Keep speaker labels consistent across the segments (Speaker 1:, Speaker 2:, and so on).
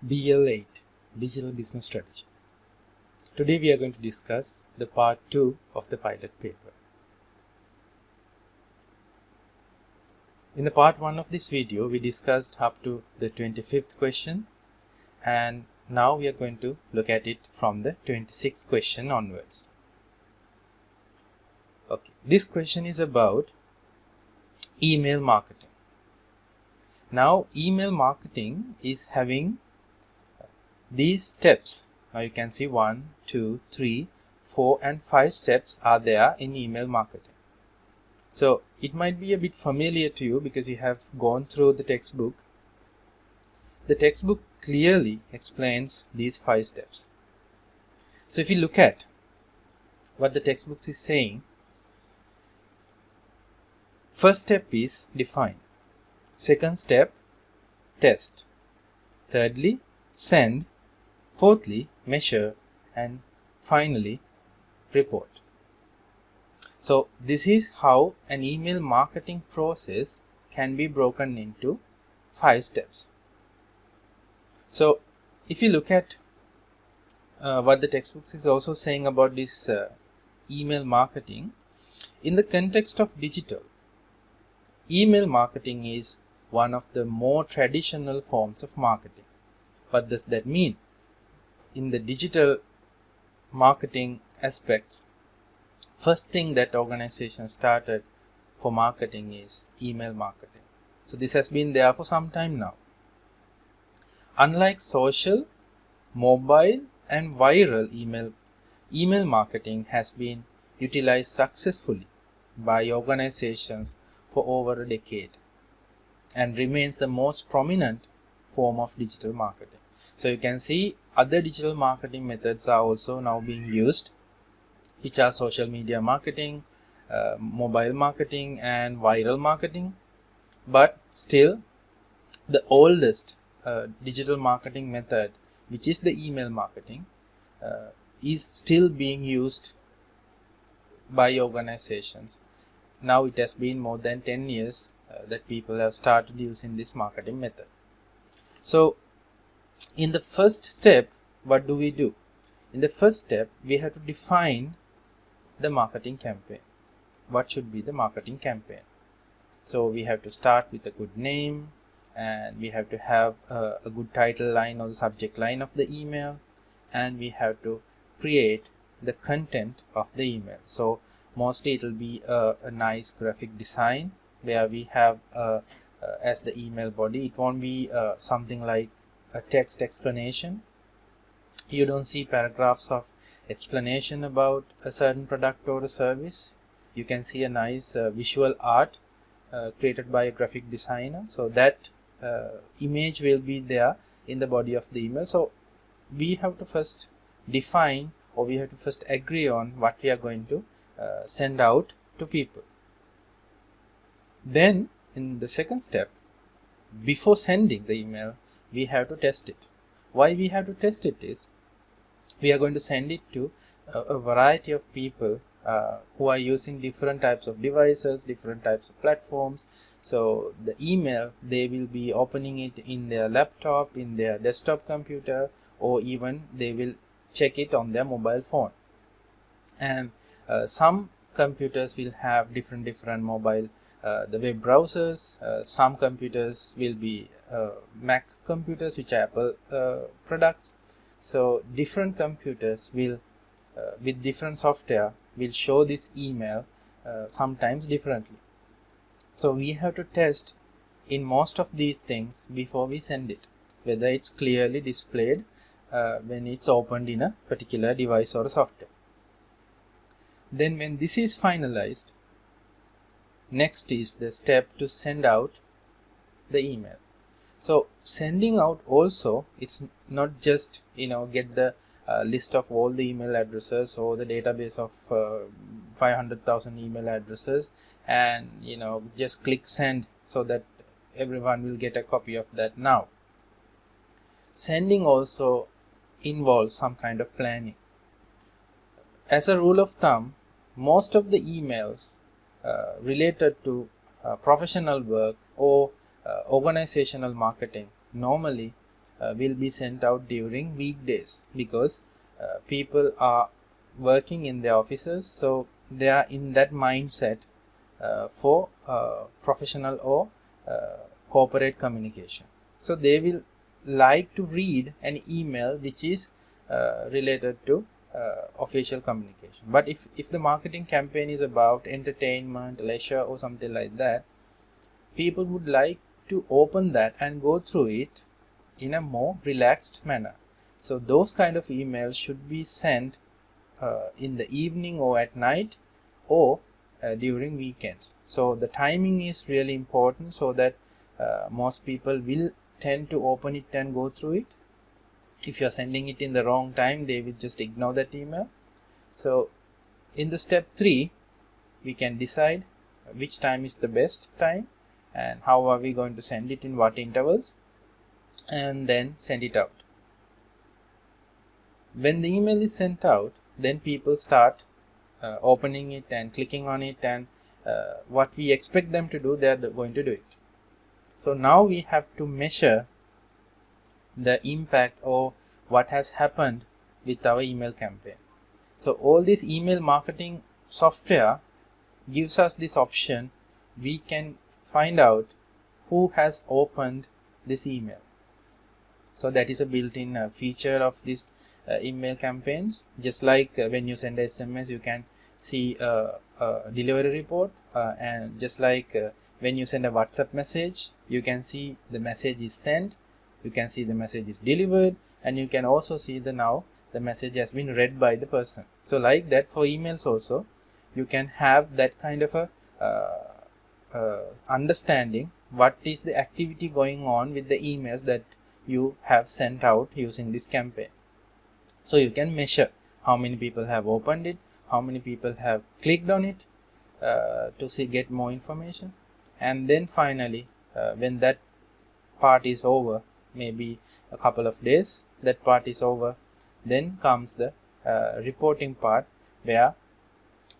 Speaker 1: BL8 Digital Business Strategy. Today we are going to discuss the part 2 of the pilot paper. In the part 1 of this video we discussed up to the 25th question, and now we are going to look at it from the 26th question onwards. Okay, this question is about email marketing. Now email marketing is having these steps. Now you can see 1, 2, 3, 4 and 5 steps are there in email marketing. So it might be a bit familiar to you because you have gone through the textbook. The textbook clearly explains these 5 steps. So if you look at what the textbook is saying, first step is define. Second step, test. Thirdly, send. Fourthly, measure, and finally, report. So this is how an email marketing process can be broken into 5 steps. So if you look at what the textbook is also saying about this email marketing, in the context of digital, email marketing is one of the more traditional forms of marketing. What does that mean? In the digital marketing aspects, first thing that organizations started for marketing is email marketing. So this has been there for some time now. Unlike social, mobile and viral email marketing has been utilized successfully by organizations for over a decade and remains the most prominent form of digital marketing. So you can see other digital marketing methods are also now being used, which are social media marketing, mobile marketing and viral marketing. But still the oldest digital marketing method, which is the email marketing, is still being used by organizations. Now it has been more than 10 years that people have started using this marketing method. So in the first step, what do we do? In the first step, we have to define the marketing campaign. What should be the marketing campaign? So we have to start with a good name, and we have to have a good title line or the subject line of the email, and we have to create the content of the email. So mostly it will be a nice graphic design where we have as the email body. It won't be something like a text explanation. You don't see paragraphs of explanation about a certain product or a service. You can see a nice visual art created by a graphic designer. So that image will be there in the body of the email. So we have to first define, or we have to first agree on what we are going to send out to people. Then in the second step, before sending the email, we have to test it. Why we have to test it is, we are going to send it to a variety of people who are using different types of devices, different types of platforms. So the email, they will be opening it in their laptop, in their desktop computer, or even they will check it on their mobile phone. And some computers will have different mobile the web browsers. Some computers will be Mac computers, which are Apple products. So different computers will with different software will show this email sometimes differently. So we have to test in most of these things before we send it, whether it's clearly displayed when it's opened in a particular device or software. Then when this is finalized, next is the step to send out the email. So sending out also, it's not just get the list of all the email addresses or the database of 500,000 email addresses and just click send so that everyone will get a copy of that. Now sending also involves some kind of planning. As a rule of thumb, most of the emails related to professional work or organizational marketing normally will be sent out during weekdays, because people are working in their offices, so they are in that mindset for professional or corporate communication. So they will like to read an email which is related to official communication. But if the marketing campaign is about entertainment, leisure, or something like that, people would like to open that and go through it in a more relaxed manner. So those kind of emails should be sent in the evening or at night, or during weekends. So the timing is really important, so that most people will tend to open it and go through it. If you're sending it in the wrong time, they will just ignore that email. So in the step 3, we can decide which time is the best time and how are we going to send it, in what intervals, and then send it out. When the email is sent out, then people start opening it and clicking on it, and what we expect them to do, they are going to do it. So now we have to measure the impact or what has happened with our email campaign. So all this email marketing software gives us this option. We can find out who has opened this email. So that is a built-in feature of this email campaigns. Just like when you send a SMS, you can see a delivery report, and just like when you send a WhatsApp message, you can see the message is sent, you can see the message is delivered, and you can also see now the message has been read by the person. So like that, for emails also, you can have that kind of a understanding what is the activity going on with the emails that you have sent out using this campaign. So you can measure how many people have opened it, how many people have clicked on it to get more information. And then finally, when that part is over, maybe a couple of days, that part is over, then comes the reporting part, where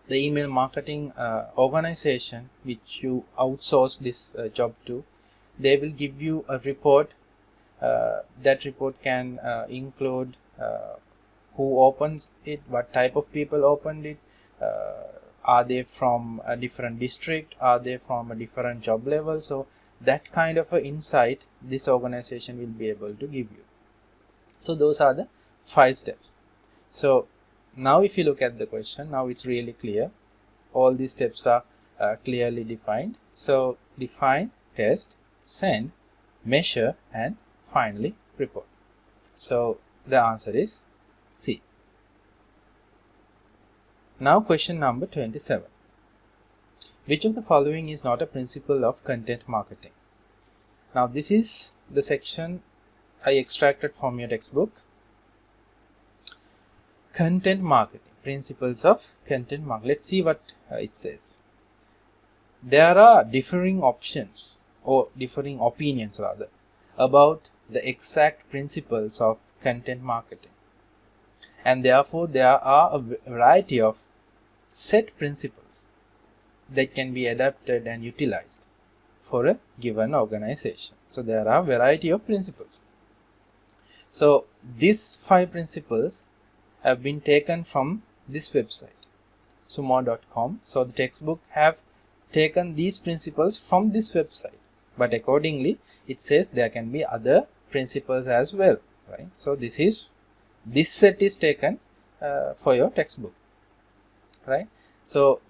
Speaker 1: the email marketing organization which you outsource this job to, they will give you a report. That report can include who opens it, what type of people opened it, are they from a different district, are they from a different job level. So that kind of a insight this organization will be able to give you. So those are the 5 steps. So now if you look at the question, now it's really clear. All these steps are clearly defined. So define, test, send, measure, and finally report. So the answer is C. Now question number 27. Which of the following is not a principle of content marketing? Now this is the section I extracted from your textbook. Content marketing, principles of content marketing. Let's see what it says. There are differing options, or differing opinions rather, about the exact principles of content marketing, and therefore there are a variety of set principles that can be adapted and utilized for a given organization. So there are a variety of principles. So these 5 principles have been taken from this website, sumo.com. So the textbook have taken these principles from this website, but accordingly it says there can be other principles as well, right? So this set is taken for your textbook, right? So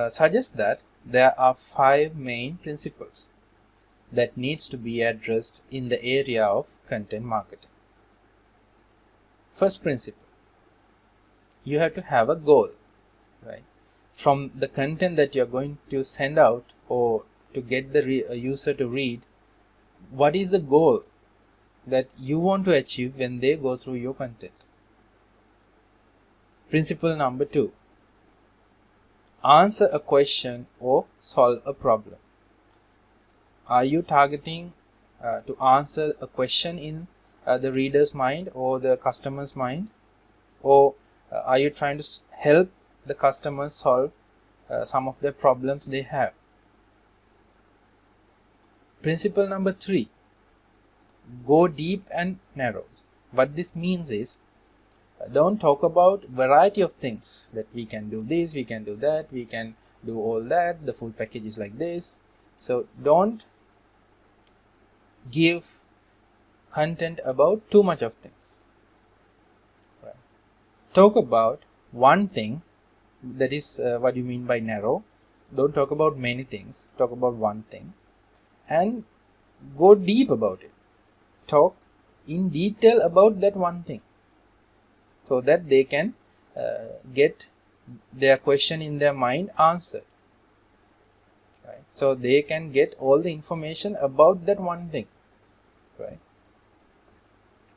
Speaker 1: suggest that there are 5 main principles that needs to be addressed in the area of content marketing. First principle, you have to have a goal, right? From the content that you're going to send out, or to get the user to read, what is the goal that you want to achieve when they go through your content? Principle number 2, answer a question or solve a problem. Are you targeting to answer a question in the reader's mind or the customer's mind, or are you trying to help the customers solve some of the problems they have? Principle number 3, go deep and narrow. What this means is, don't talk about variety of things, that we can do this, we can do that, we can do all that, the full package is like this. So don't give content about too much of things. Right. Talk about one thing, that is what you mean by narrow. Don't talk about many things, talk about one thing and go deep about it. Talk in detail about that one thing, so that they can get their question in their mind answered. Right. So they can get all the information about that one thing, right,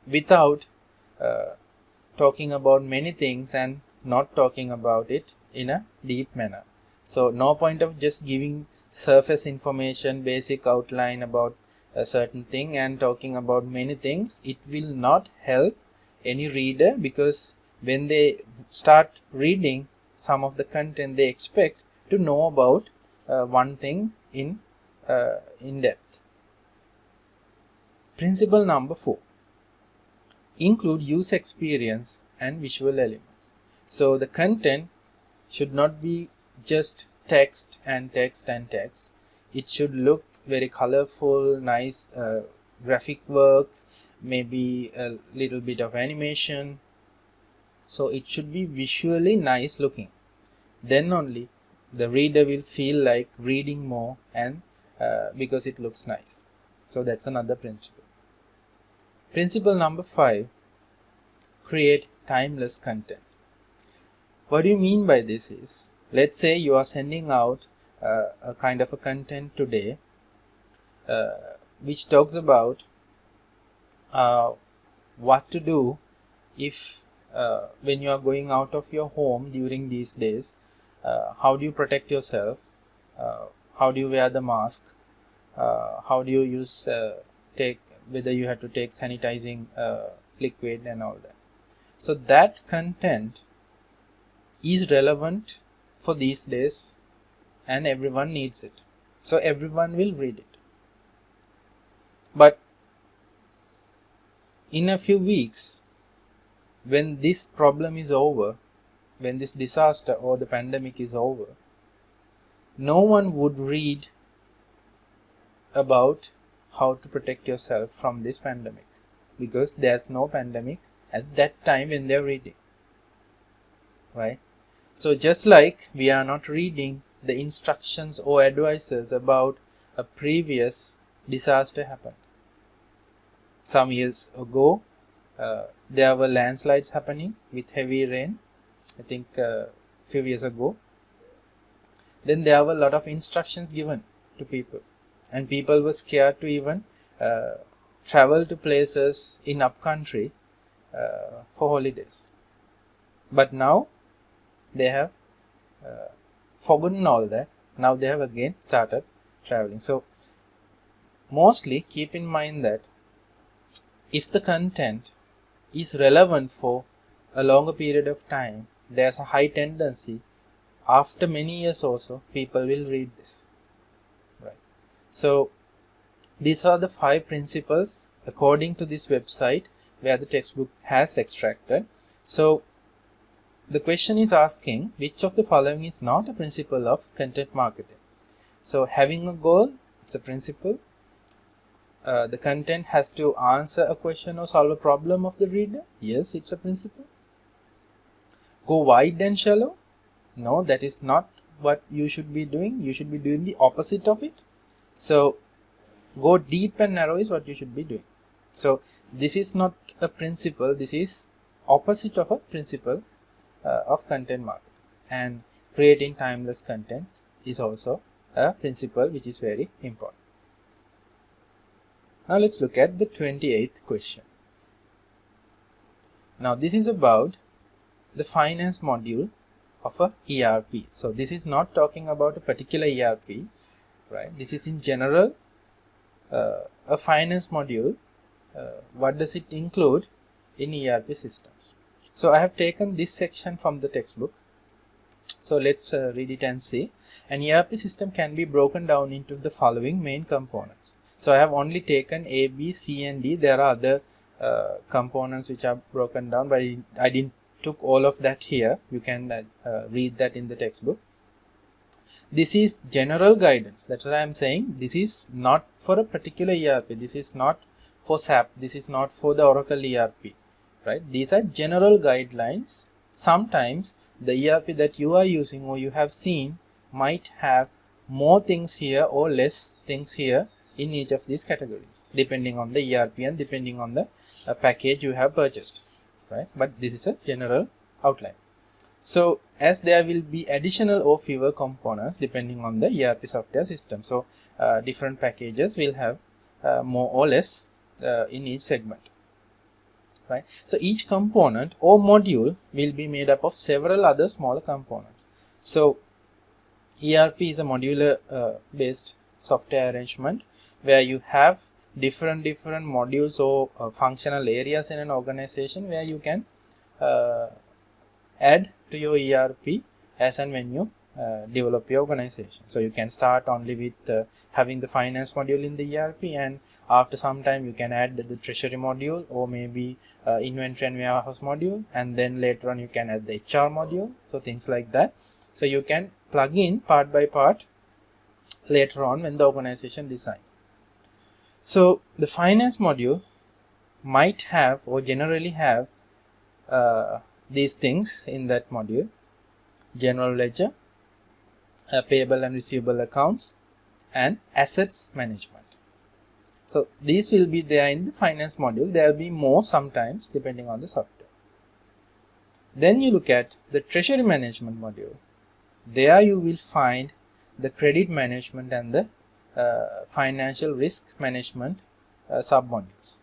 Speaker 1: without talking about many things and not talking about it in a deep manner. So no point of just giving surface information, basic outline about a certain thing and talking about many things. It will not help any reader, because when they start reading some of the content, they expect to know about one thing in depth. Principle number 4. Include user experience and visual elements. So the content should not be just text and text and text. It should look very colorful, nice graphic work, maybe a little bit of animation. So it should be visually nice looking. Then only the reader will feel like reading more, and because it looks nice. So that's another principle. Principle number 5. Create timeless content. What do you mean by this is, let's say you are sending out a kind of a content today which talks about what to do if when you are going out of your home during these days. How do you protect yourself? How do you wear the mask? How do you use whether you have to take sanitizing liquid and all that. So that content is relevant for these days and everyone needs it. So everyone will read it. But in a few weeks, when this problem is over, when this disaster or the pandemic is over, no one would read about how to protect yourself from this pandemic, because there's no pandemic at that time when they're reading, right? So just like we are not reading the instructions or advices about a previous disaster happened. Some years ago, there were landslides happening with heavy rain, I think a few years ago. Then there were a lot of instructions given to people, and people were scared to even travel to places in upcountry for holidays. But now they have forgotten all that. Now they have again started traveling. So mostly keep in mind that if the content is relevant for a longer period of time, there's a high tendency after many years also people will read this, right? So these are the 5 principles according to this website where the textbook has extracted. So the question is asking, which of the following is not a principle of content marketing? So having a goal, it's a principle. The content has to answer a question or solve a problem of the reader. Yes, it's a principle. Go wide and shallow. No, that is not what you should be doing. You should be doing the opposite of it. So go deep and narrow is what you should be doing. So this is not a principle. This is opposite of a principle of content marketing. And creating timeless content is also a principle which is very important. Now let's look at the 28th question. Now this is about the finance module of a ERP. So this is not talking about a particular ERP, right? This is in general a finance module. What does it include in ERP systems? So I have taken this section from the textbook. So let's read it and see. An ERP system can be broken down into the following main components. So I have only taken A, B, C and D. There are other components which are broken down, but I didn't took all of that here. You can read that in the textbook. This is general guidance. That's what I am saying. This is not for a particular ERP. This is not for SAP. This is not for the Oracle ERP. Right? These are general guidelines. Sometimes the ERP that you are using or you have seen might have more things here or less things here in each of these categories, depending on the ERP and depending on the package you have purchased. Right? But this is a general outline. So as there will be additional or fewer components depending on the ERP software system. So different packages will have more or less in each segment. Right? So each component or module will be made up of several other smaller components. So ERP is a modular based software arrangement where you have different modules or functional areas in an organization where you can add to your ERP as and when you develop your organization. So you can start only with having the finance module in the ERP, and after some time you can add the treasury module or maybe inventory and warehouse module, and then later on you can add the HR module. So things like that. So you can plug in part by part later on when the organization design. So the finance module might have or generally have these things in that module: general ledger, payable and receivable accounts, and assets management. So these will be there in the finance module. There will be more sometimes depending on the software. Then you look at the treasury management module. There you will find the credit management and the financial risk management sub-modules.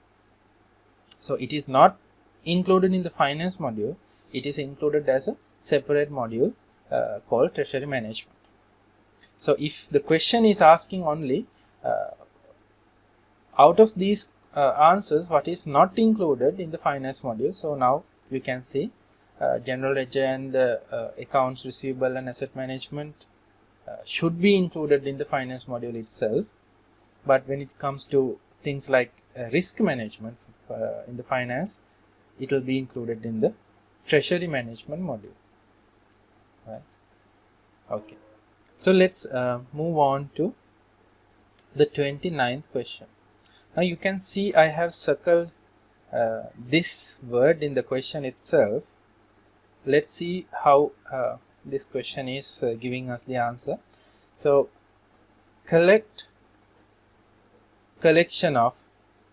Speaker 1: So it is not included in the finance module. It is included as a separate module called treasury management. So if the question is asking only out of these answers what is not included in the finance module, so now you can see general ledger and accounts receivable and asset management should be included in the finance module itself, but when it comes to things like risk management in the finance, it will be included in the treasury management module. Right? Okay, so let's move on to the 29th question. Now you can see I have circled this word in the question itself. Let's see how this question is giving us the answer. So collection of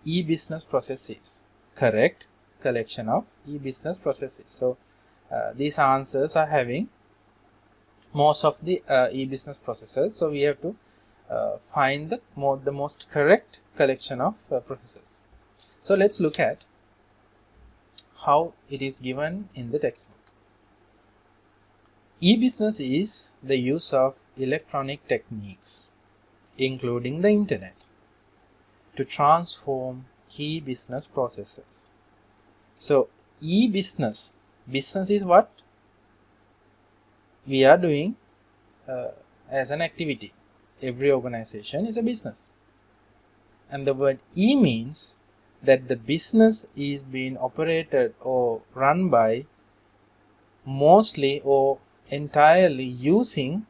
Speaker 1: e-business processes. Correct collection of e-business processes. So these answers are having most of the e-business processes. So we have to find the most correct collection of processes. So let's look at how it is given in the textbook. E-business is the use of electronic techniques, including the internet, to transform key business processes. So e-business, business is what we are doing as an activity. Every organization is a business, and the word e means that the business is being operated or run by mostly or entirely using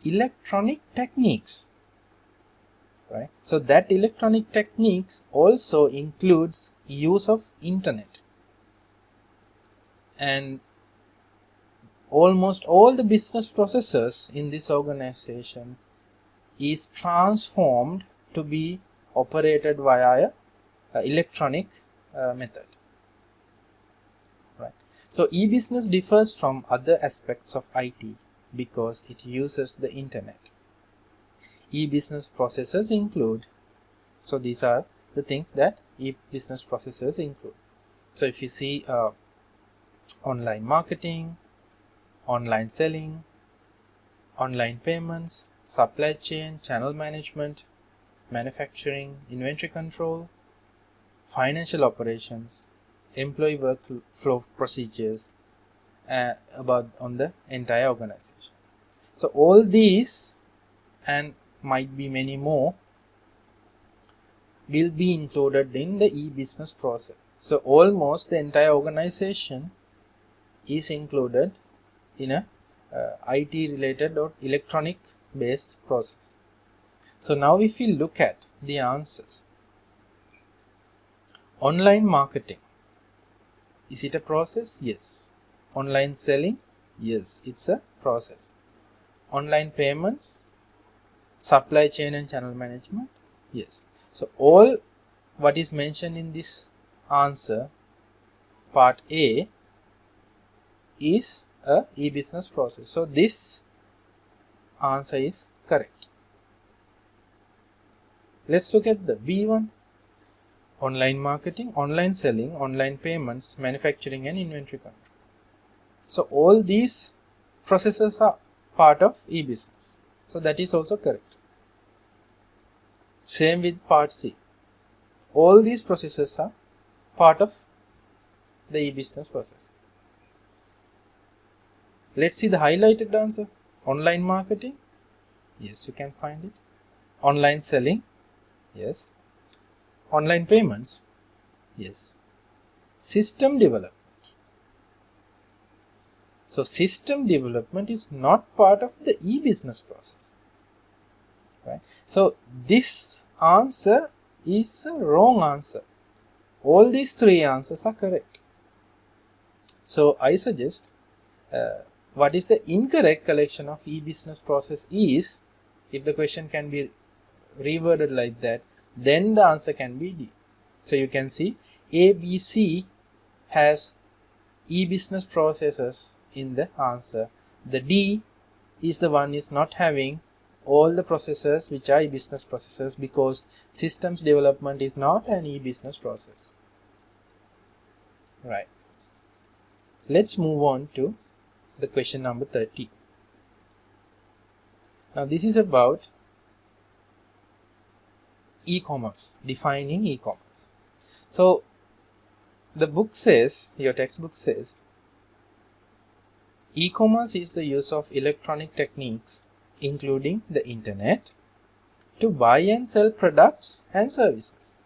Speaker 1: electronic techniques, right? So that electronic techniques also includes use of internet, and almost all the business processes in this organization is transformed to be operated via a electronic method. Right. So e-business differs from other aspects of IT because it uses the internet. E-business processes include, so these are the things that e-business processes include. So if you see online marketing, online selling, online payments, supply chain, channel management, manufacturing, inventory control, financial operations, employee workflow procedures on the entire organization. So all these and might be many more will be included in the e-business process. So almost the entire organization is included in a IT related or electronic based process. So now if we look at the answers, online marketing, is it a process? Yes. Online selling, yes, it's a process. Online payments, supply chain and channel management, yes. So all what is mentioned in this answer, part A, is a e-business process. So this answer is correct. Let's look at the B1. Online marketing, online selling, online payments, manufacturing and inventory control. So all these processes are part of e-business. So that is also correct. Same with part C. All these processes are part of the e-business process. Let's see the highlighted answer. Online marketing, yes, you can find it. Online selling, yes. Online payments, yes. System development. So system development is not part of the e-business process, right? So this answer is a wrong answer. All these three answers are correct. So I suggest what is the incorrect collection of e-business process is, if the question can be reworded like that, then the answer can be D. So you can see A, B, C has e-business processes in the answer. The D is the one is not having all the processes which are e-business processes, because systems development is not an e-business process. Right. Let's move on to the question number 30. Now this is about e-commerce, defining e-commerce. So the book says, your textbook says, e-commerce is the use of electronic techniques, including the internet, to buy and sell products and services.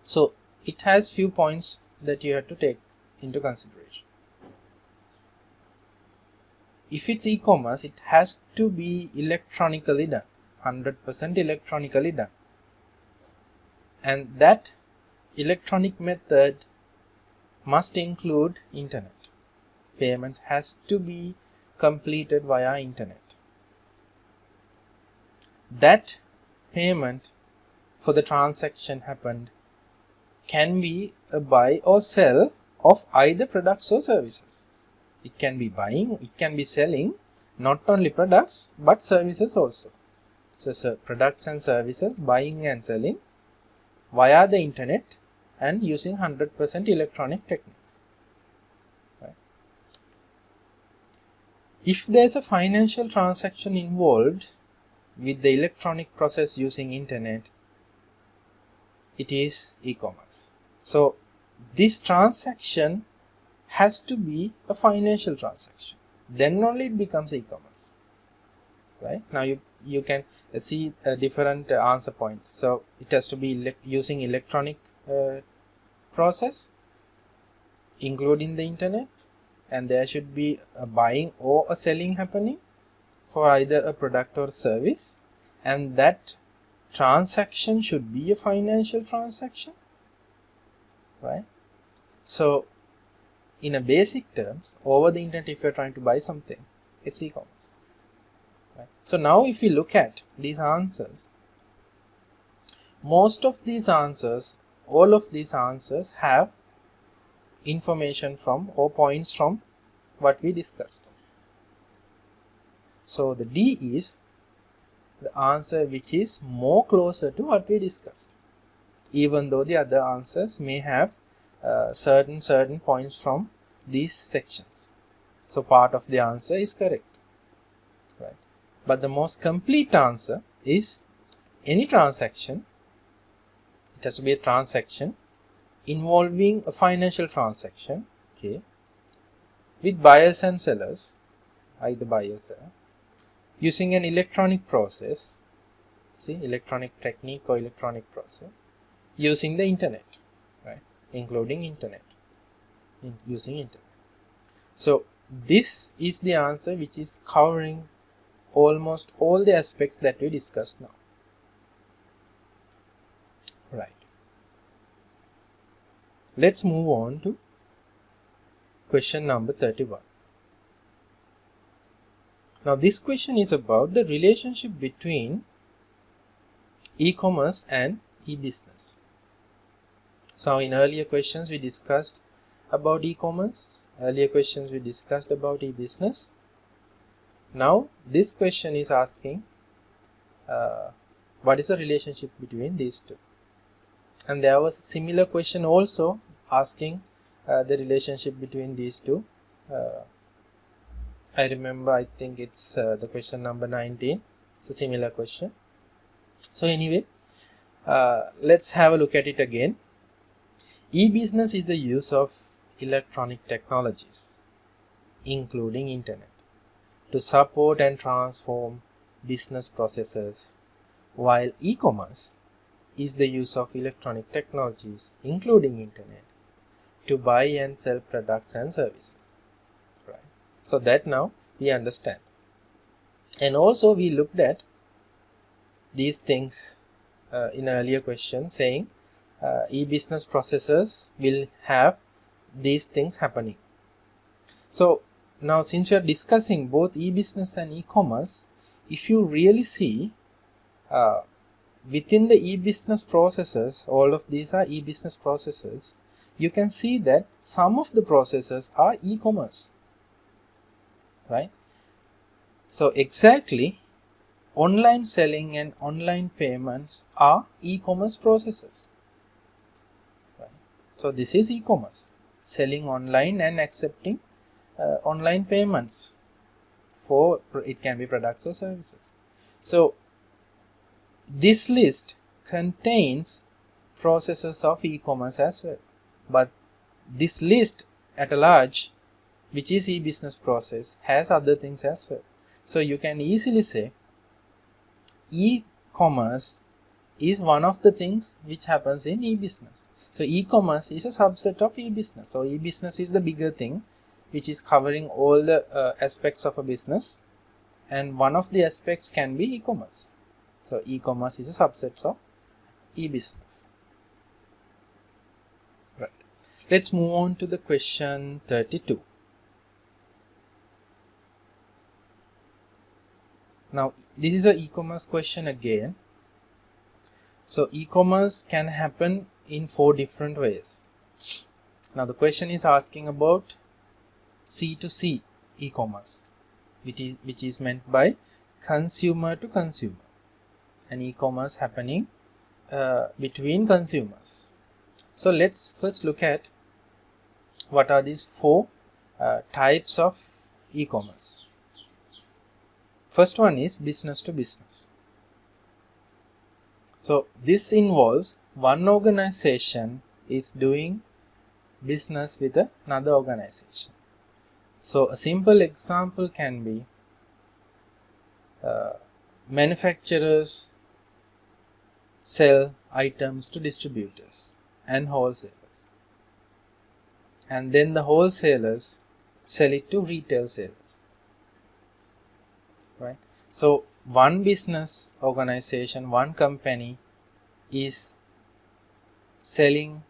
Speaker 1: So it has few points that you have to take into consideration. If it's e-commerce, it has to be electronically done, 100% electronically done. And that electronic method must include internet. Payment has to be completed via internet. That payment for the transaction happened can be a buy or sell of either products or services. It can be buying, it can be selling, not only products but services also. So products and services, buying and selling via the internet and using 100% electronic techniques. Right. If there is a financial transaction involved with the electronic process using internet, it is e-commerce. So this transaction has to be a financial transaction, then only it becomes e-commerce. Right. Now you can see different answer points. So it has to be using electronic process, including the internet, and there should be a buying or a selling happening for either a product or service, and that transaction should be a financial transaction. Right. So in a basic terms, over the internet, if you're trying to buy something, it's e-commerce. Right. So now if we look at these answers, most of these answers, all of these answers have information from or points from what we discussed. So the D is the answer which is more closer to what we discussed, even though the other answers may have certain points from these sections. So part of the answer is correct. Right. But the most complete answer is any transaction. It has to be a transaction involving a financial transaction, okay, with buyers and sellers, either buyer or seller, using an electronic process, see, electronic technique or electronic process using the internet, right, including internet, using internet. So this is the answer which is covering almost all the aspects that we discussed now, right. Let's move on to question number 31. Now this question is about the relationship between e-commerce and e-business. So in earlier questions we discussed about e-commerce, earlier questions we discussed about e-business. Now this question is asking what is the relationship between these two, and there was a similar question also asking the relationship between these two. I remember, I think it's the question number 19. It's a similar question. So anyway, let's have a look at it again. E-business is the use of electronic technologies, including internet, to support and transform business processes, while e-commerce is the use of electronic technologies, including internet, to buy and sell products and services. Right. So that now we understand. And also we looked at these things in earlier question, saying e-business processes will have these things happening. So now since we are discussing both e-business and e-commerce, if you really see within the e-business processes, all of these are e-business processes, you can see that some of the processes are e-commerce, right? So exactly, online selling and online payments are e-commerce processes. Right? So this is e-commerce, selling online and accepting online payments for, it can be products or services. So this list contains processes of e-commerce as well, but this list at a large, which is e-business process, has other things as well. So you can easily say e-commerce is one of the things which happens in e-business. So e-commerce is a subset of e-business. So e-business is the bigger thing which is covering all the aspects of a business, and one of the aspects can be e-commerce. So e-commerce is a subset of e-business. Right. Let's move on to the question 32. Now this is a e-commerce question again. So e-commerce can happen in 4 different ways. Now the question is asking about C2C e-commerce, which is meant by consumer to consumer, and e-commerce happening between consumers. So let's first look at what are these 4 types of e-commerce. First one is business to business. So this involves one organization is doing business with another organization. So a simple example can be manufacturers sell items to distributors and wholesalers, and then the wholesalers sell it to retail sellers, right? So one business organization, one company is selling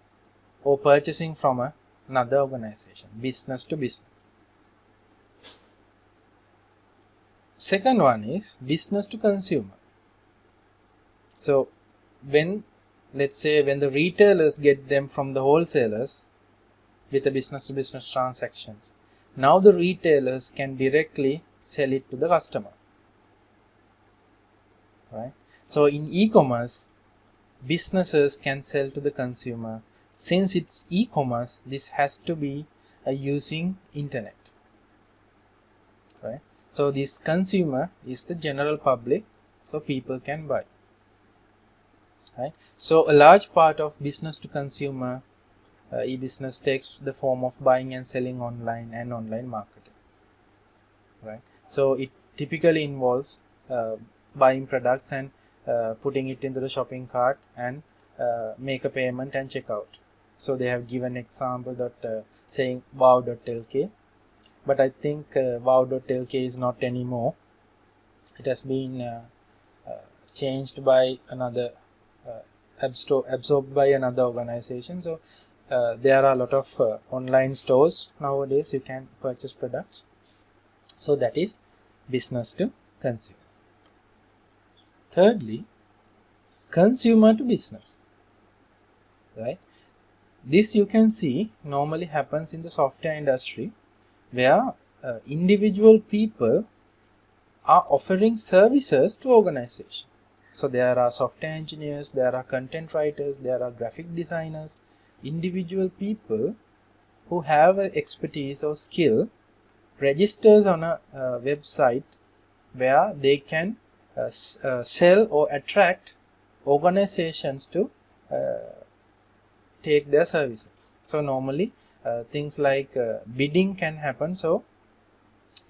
Speaker 1: or purchasing from another organization, business to business. Second one is business to consumer. So when, let's say, when the retailers get them from the wholesalers with the business to business transactions, now the retailers can directly sell it to the customer, right? So in e-commerce, businesses can sell to the consumer. Since it's e-commerce, this has to be using internet, right? So this consumer is the general public, so people can buy, right? So a large part of business to consumer e-business takes the form of buying and selling online and online marketing, right? So it typically involves buying products and putting it into the shopping cart and make a payment and check out. So they have given example that saying wow.lk, but I think wow.lk is not anymore. It has been changed by another, absorbed by another organization. So there are a lot of online stores nowadays you can purchase products. So that is business to consumer. Thirdly, consumer to business, right? This you can see normally happens in the software industry, where individual people are offering services to organizations. So there are software engineers, there are content writers, there are graphic designers, individual people who have an expertise or skill registers on a website where they can sell or attract organizations to take their services. So normally things like bidding can happen. So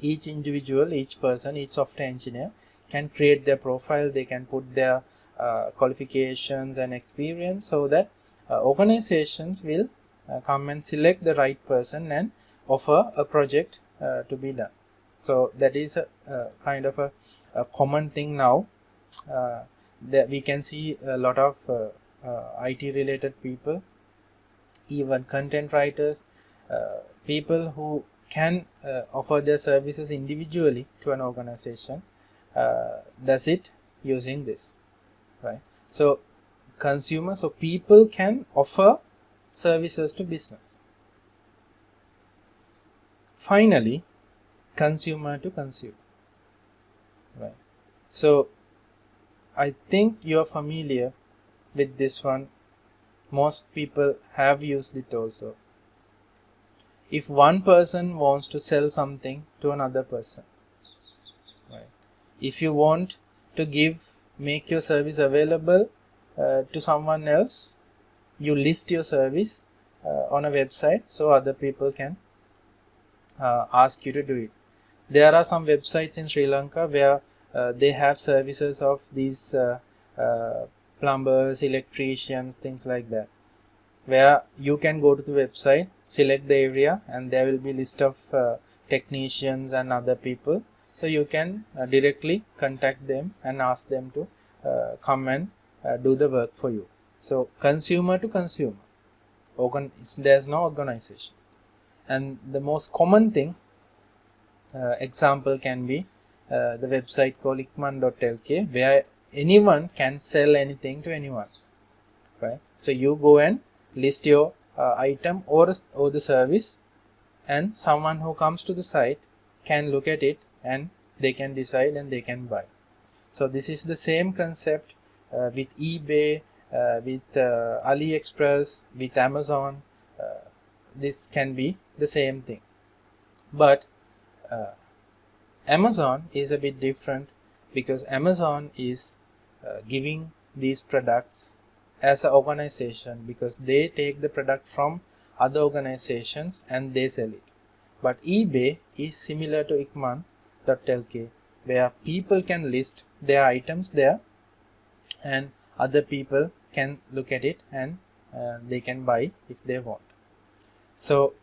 Speaker 1: each individual, each person, each software engineer can create their profile, they can put their qualifications and experience, so that organizations will come and select the right person and offer a project to be done. So that is a kind of a common thing now, that we can see a lot of IT related people, even content writers, people who can offer their services individually to an organization, does it using this, right? So consumer, so people can offer services to business. Finally, consumer to consumer, right? So I think you are familiar with this one. Most people have used it also. If one person wants to sell something to another person, right? If you want to make your service available to someone else, you list your service on a website so other people can ask you to do it. There are some websites in Sri Lanka where they have services of these plumbers, electricians, things like that, where you can go to the website, select the area, and there will be list of technicians and other people. So you can directly contact them and ask them to come and do the work for you. So consumer to consumer, there's no organization. And the most common thing, example can be the website called ikman.lk, where anyone can sell anything to anyone, right? So you go and list your item or the service, and someone who comes to the site can look at it and they can decide and they can buy. So this is the same concept with eBay, with AliExpress, with Amazon. This can be the same thing, but Amazon is a bit different, because Amazon is giving these products as an organization, because they take the product from other organizations and they sell it. But eBay is similar to ikman.lk, where people can list their items there and other people can look at it and they can buy if they want. So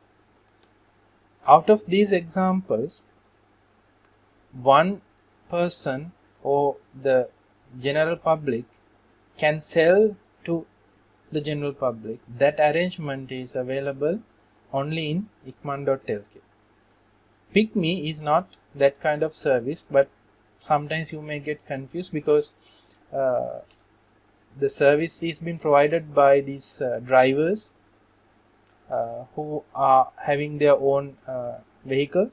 Speaker 1: out of these examples, one person or the general public can sell to the general public. That arrangement is available only in ikman.lk. PickMe is not that kind of service, but sometimes you may get confused, because the service is being provided by these drivers who are having their own vehicle.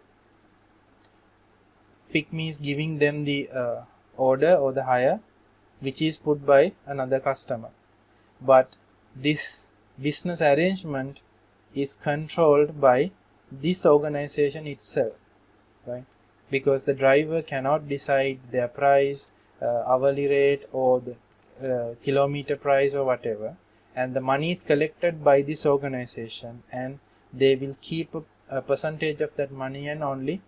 Speaker 1: PickMe is giving them the order or the hire, which is put by another customer. But this business arrangement is controlled by this organization itself, right? Because the driver cannot decide their price, hourly rate, or the kilometer price or whatever, and the money is collected by this organization, and they will keep a percentage of that money and only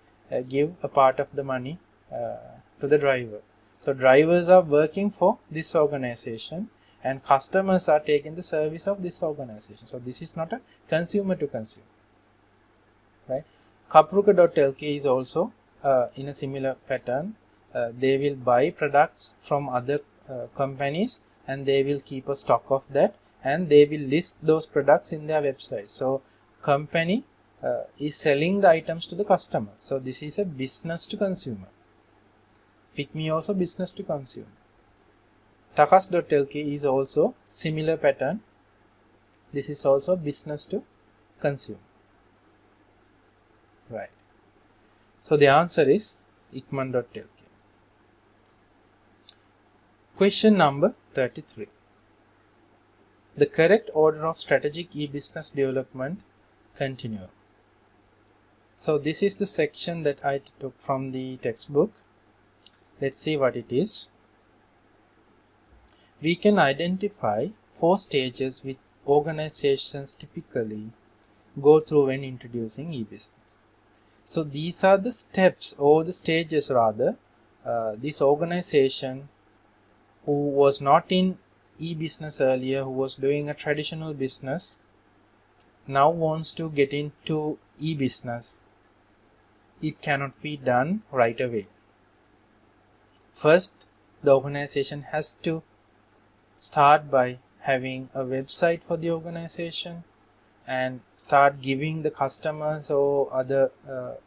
Speaker 1: give a part of the money to the driver. So drivers are working for this organization and customers are taking the service of this organization. So this is not a consumer to consumer, right? Kapruka.lk is also in a similar pattern. They will buy products from other companies and they will keep a stock of that and they will list those products in their website. So company is selling the items to the customer. So this is a business to consumer. PickMe also business to consumer. Takas.lk is also similar pattern. This is also business to consumer. Right. So the answer is Ikman.lk. Question number 33. The correct order of strategic e-business development continuum. So this is the section that I took from the textbook. Let's see what it is. We can identify 4 stages which organizations typically go through when introducing e-business. So these are the steps or the stages rather. This organization who was not in e-business earlier, who was doing a traditional business, now wants to get into e-business. It cannot be done right away. First, the organization has to start by having a website for the organization and start giving the customers or other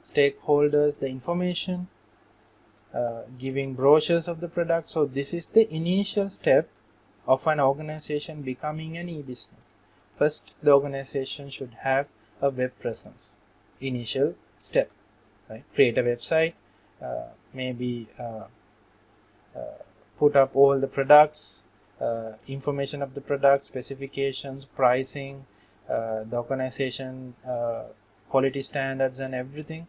Speaker 1: stakeholders the information, giving brochures of the product. So this is the initial step of an organization becoming an e-business. First, the organization should have a web presence. Initial step, right? Create a website, maybe put up all the products, information of the product, specifications, pricing, the organization quality standards and everything.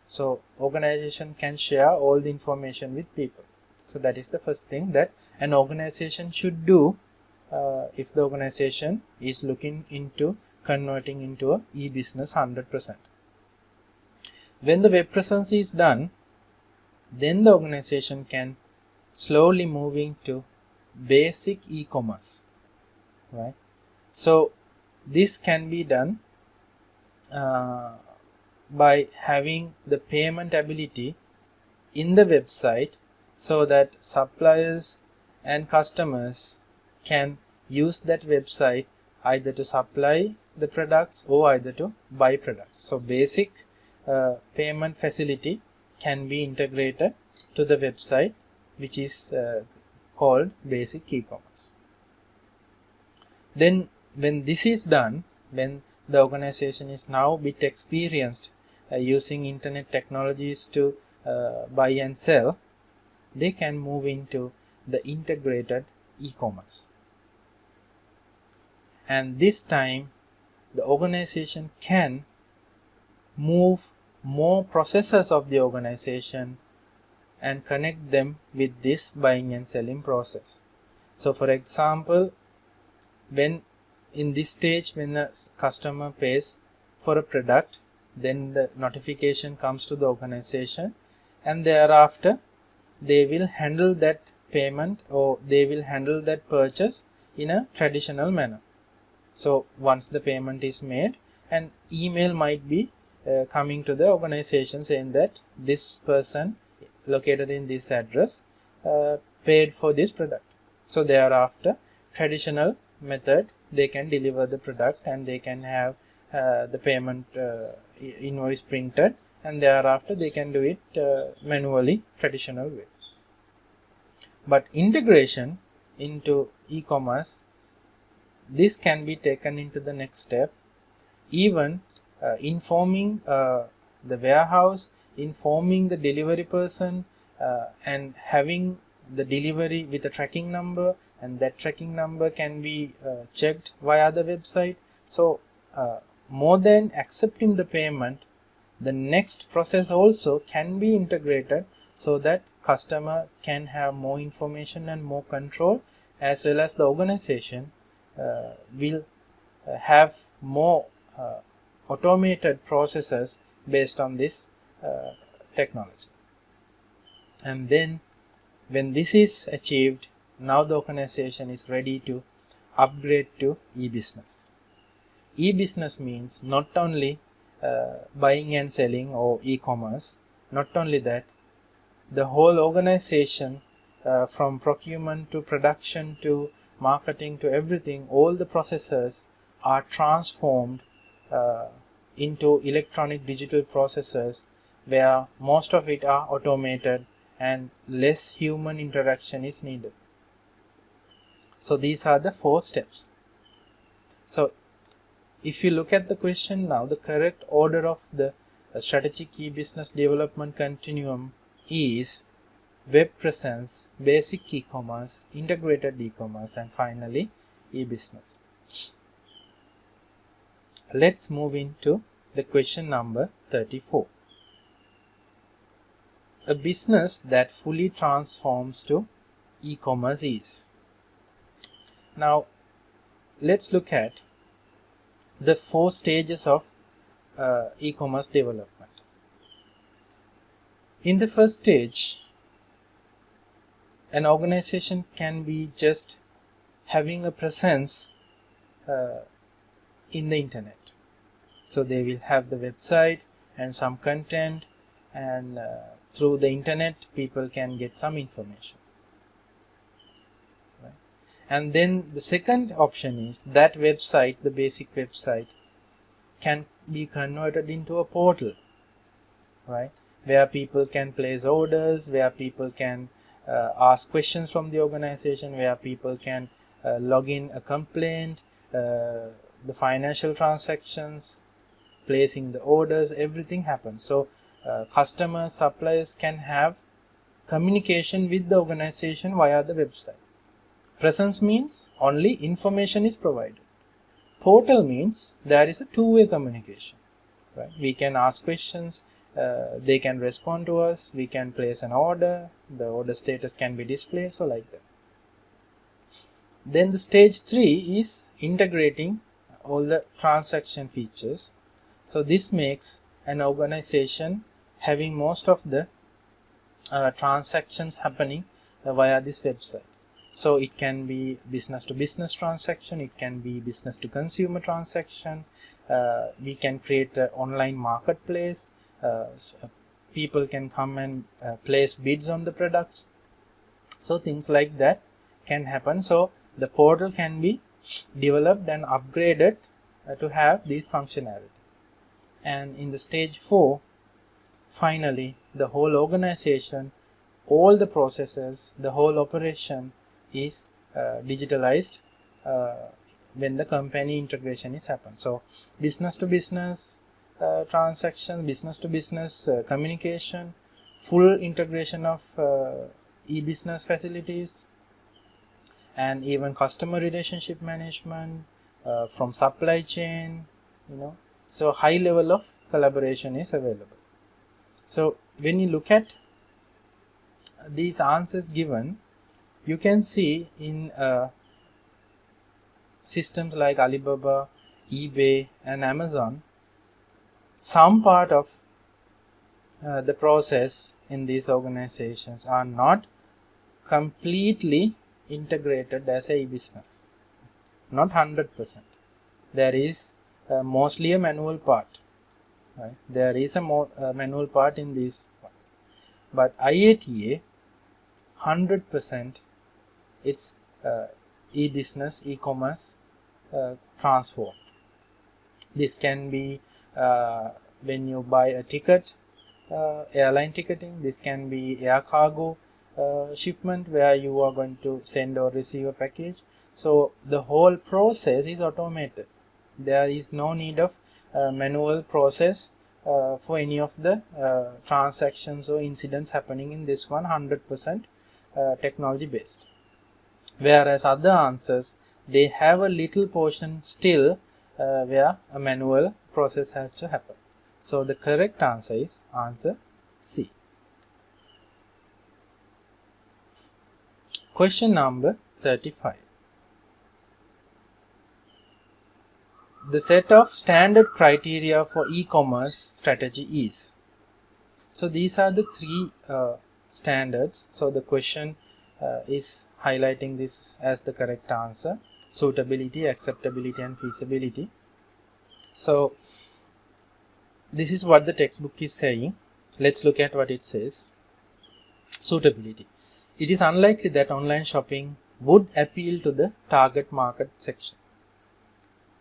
Speaker 1: So organization can share all the information with people. So that is the first thing that an organization should do if the organization is looking into converting into a e-business 100%. When the web presence is done, then the organization can slowly move into basic e-commerce, right? So this can be done by having the payment ability in the website so that suppliers and customers can use that website either to supply the products or either to buy products. So basic payment facility can be integrated to the website, which is called basic e-commerce. Then when this is done, when the organization is now a bit experienced using internet technologies to buy and sell, they can move into the integrated e-commerce. And this time the organization can move more processes of the organization and connect them with this buying and selling process. So for example, when in this stage, when the customer pays for a product, then the notification comes to the organization and thereafter they will handle that payment or they will handle that purchase in a traditional manner. So once the payment is made, an email might be coming to the organization saying that this person located in this address paid for this product. So thereafter, traditional method, they can deliver the product and they can have the payment invoice printed, and thereafter they can do it manually, traditional way. But integration into e-commerce, this can be taken into the next step, even informing the warehouse, informing the delivery person, and having the delivery with a tracking number, and that tracking number can be checked via the website. So more than accepting the payment, the next process also can be integrated so that customer can have more information and more control, as well as the organization will have more automated processes based on this technology. And then When this is achieved, now the organization is ready to upgrade to e-business. E-business means not only buying and selling or e-commerce, not only that, the whole organization from procurement to production to marketing to everything, all the processes are transformed into electronic digital processes where most of it are automated and less human interaction is needed. So these are the 4 steps. So if you look at the question now, the correct order of the strategic e-business development continuum is web presence, basic e-commerce, integrated e-commerce, and finally e-business. Let's move into the question number 34. A business that fully transforms to e-commerce is. Now let's look at the 4 stages of e-commerce development. In the first stage, an organization can be just having a presence in the internet. So they will have the website and some content, and through the internet people can get some information. Right? And then the second option is that website, the basic website, can be converted into a portal, right, where people can place orders, where people can ask questions from the organization, where people can log in a complaint, the financial transactions, placing the orders, everything happens. So customers, suppliers can have communication with the organization via the website. Presence means only information is provided. Portal means there is a two-way communication. Right? We can ask questions, they can respond to us, we can place an order, the order status can be displayed, so like that. Then the stage 3 is integrating all the transaction features. So this makes an organization having most of the transactions happening via this website. So it can be business to business transaction, it can be business to consumer transaction, we can create an online marketplace, so people can come and place bids on the products. So things like that can happen. So the portal can be developed and upgraded to have this functionality. And in the stage 4, finally the whole organization, all the processes, the whole operation is digitalized when the company integration is happened. So business to business transaction, business to business communication, full integration of e-business facilities, and even customer relationship management from supply chain, so high level of collaboration is available. So when you look at these answers given, you can see in systems like Alibaba, eBay and Amazon, some part of the process in these organizations are not completely integrated as a business, not 100%. There is mostly a manual part, right? There is a manual part in these ones, but IATA 100% it's e-business, e-commerce transformed. This can be when you buy a ticket, airline ticketing. This can be air cargo shipment where you are going to send or receive a package. So the whole process is automated. There is no need of manual process for any of the transactions or incidents happening in this one. 100% technology based. Whereas other answers, they have a little portion still where a manual process has to happen. So the correct answer is answer C. Question number 35. The set of standard criteria for e-commerce strategy is. So these are the 3 standards. So the question is highlighting this as the correct answer: suitability, acceptability and feasibility. So this is what the textbook is saying. Let's look at what it says. Suitability. It is unlikely that online shopping would appeal to the target market section.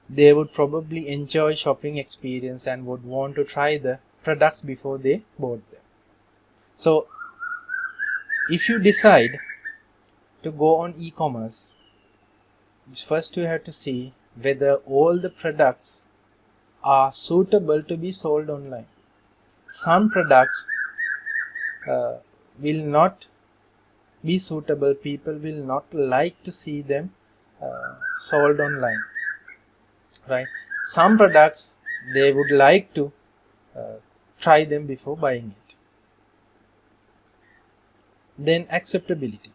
Speaker 1: They would probably enjoy shopping experience and would want to try the products before they bought them. So if you decide to go on e-commerce, first you have to see whether all the products are suitable to be sold online. Some products will not be suitable. People will not like to see them sold online, right? Some products they would like to try them before buying it. Then acceptability.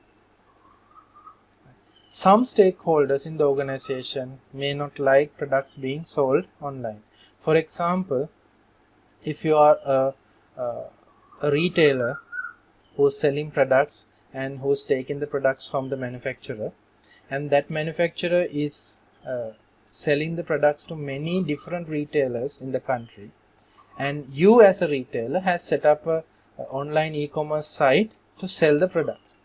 Speaker 1: Some stakeholders in the organization may not like products being sold online. For example, if you are a retailer who's selling products and who's taking the products from the manufacturer, and that manufacturer is selling the products to many different retailers in the country, and you as a retailer has set up a online e-commerce site to sell the products,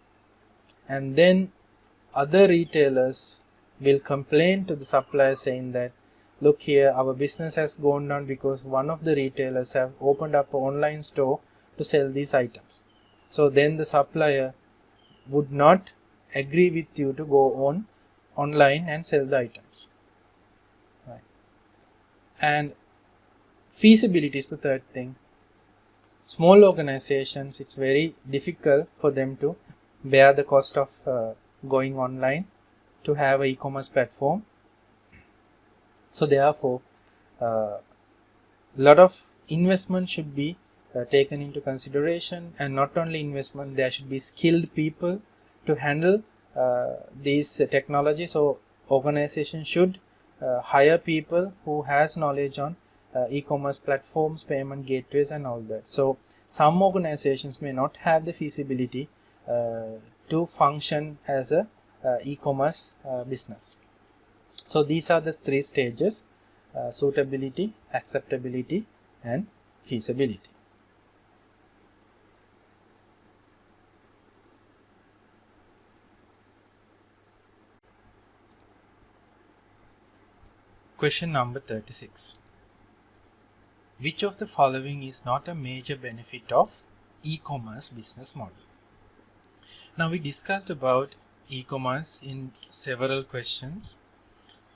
Speaker 1: and then other retailers will complain to the supplier saying that, look here, our business has gone down because one of the retailers have opened up an online store to sell these items. So then the supplier would not agree with you to go on online and sell the items, right? And feasibility is the third thing. Small organizations, it's very difficult for them to bear the cost of going online to have an e-commerce platform. So therefore a lot of investment should be taken into consideration, and not only investment, there should be skilled people to handle these technology. So organization should hire people who has knowledge on e-commerce platforms, payment gateways and all that. So some organizations may not have the feasibility to function as a e-commerce business. So these are the three stages: suitability, acceptability and feasibility. Question number 36. Which of the following is not a major benefit of e-commerce business model? Now we discussed about e-commerce in several questions.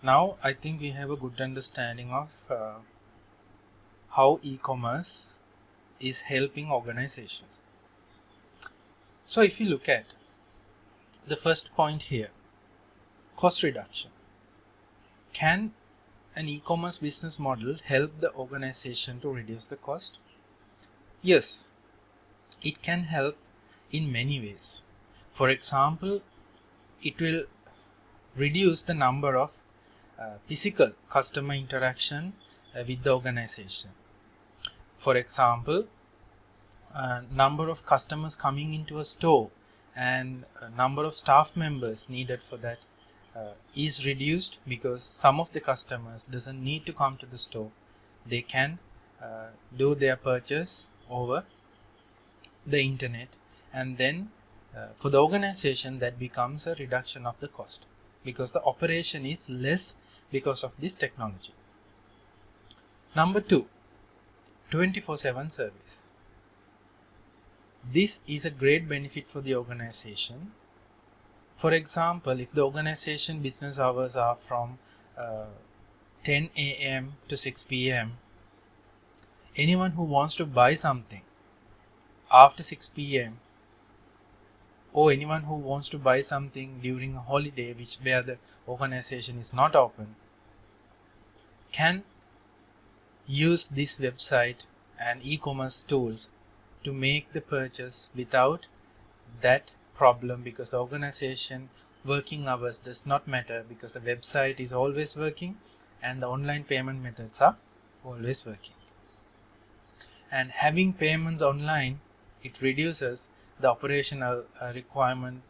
Speaker 1: Now I think we have a good understanding of how e-commerce is helping organizations. So if you look at the first point here, cost reduction. Can an e-commerce business model help the organization to reduce the cost? Yes, it can help in many ways. For example, it will reduce the number of physical customer interaction with the organization. For example, number of customers coming into a store and number of staff members needed for that is reduced, because some of the customers doesn't need to come to the store. They can do their purchase over the internet, and then for the organization that becomes a reduction of the cost, because the operation is less because of this technology. Number 2, 24/7 service. This is a great benefit for the organization. For example, if the organization business hours are from 10 a.m. to 6 p.m., anyone who wants to buy something after 6 p.m. or anyone who wants to buy something during a holiday where the organization is not open can use this website and e-commerce tools to make the purchase without that problem, because the organization working hours does not matter, because the website is always working and the online payment methods are always working. And having payments online, it reduces the operational requirement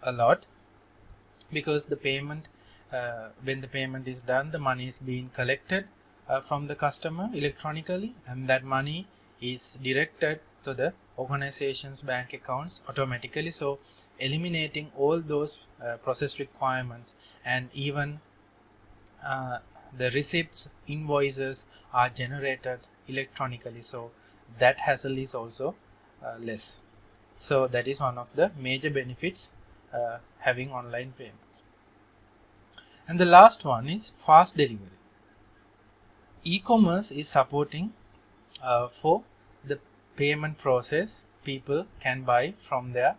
Speaker 1: a lot, because the payment, when the payment is done, the money is being collected from the customer electronically, and that money is directed to the organization's bank accounts automatically. So eliminating all those process requirements, and even the receipts, invoices are generated electronically, so that hassle is also less. So that is one of the major benefits having online payment. And the last one is fast delivery. E-commerce is supporting for the payment process. People can buy from there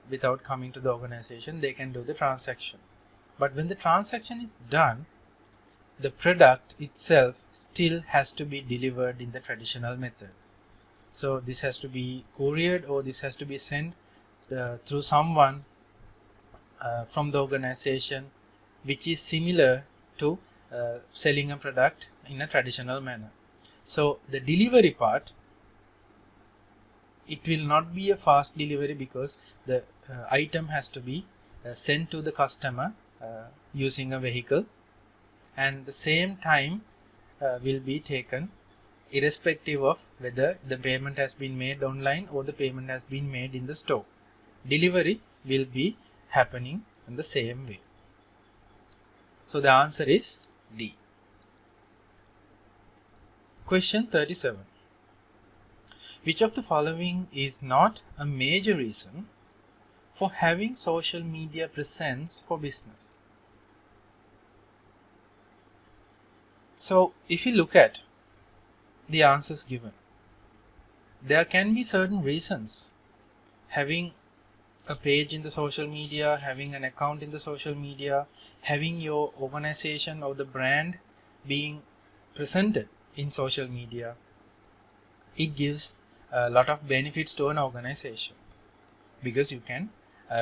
Speaker 1: without coming to the organization. They can do the transaction. But when the transaction is done, the product itself still has to be delivered in the traditional method. So this has to be couriered, or this has to be sent through someone from the organization, which is similar to selling a product in a traditional manner. So the delivery part, it will not be a fast delivery, because the item has to be sent to the customer using a vehicle, and the same time will be taken irrespective of whether the payment has been made online or the payment has been made in the store. Delivery will be happening in the same way. So the answer is D. Question 37. Which of the following is not a major reason for having social media presence for business? So if you look at the answers given, there can be certain reasons having a page in the social media, having an account in the social media, having your organization or the brand being presented in social media. It gives a lot of benefits to an organization, because you can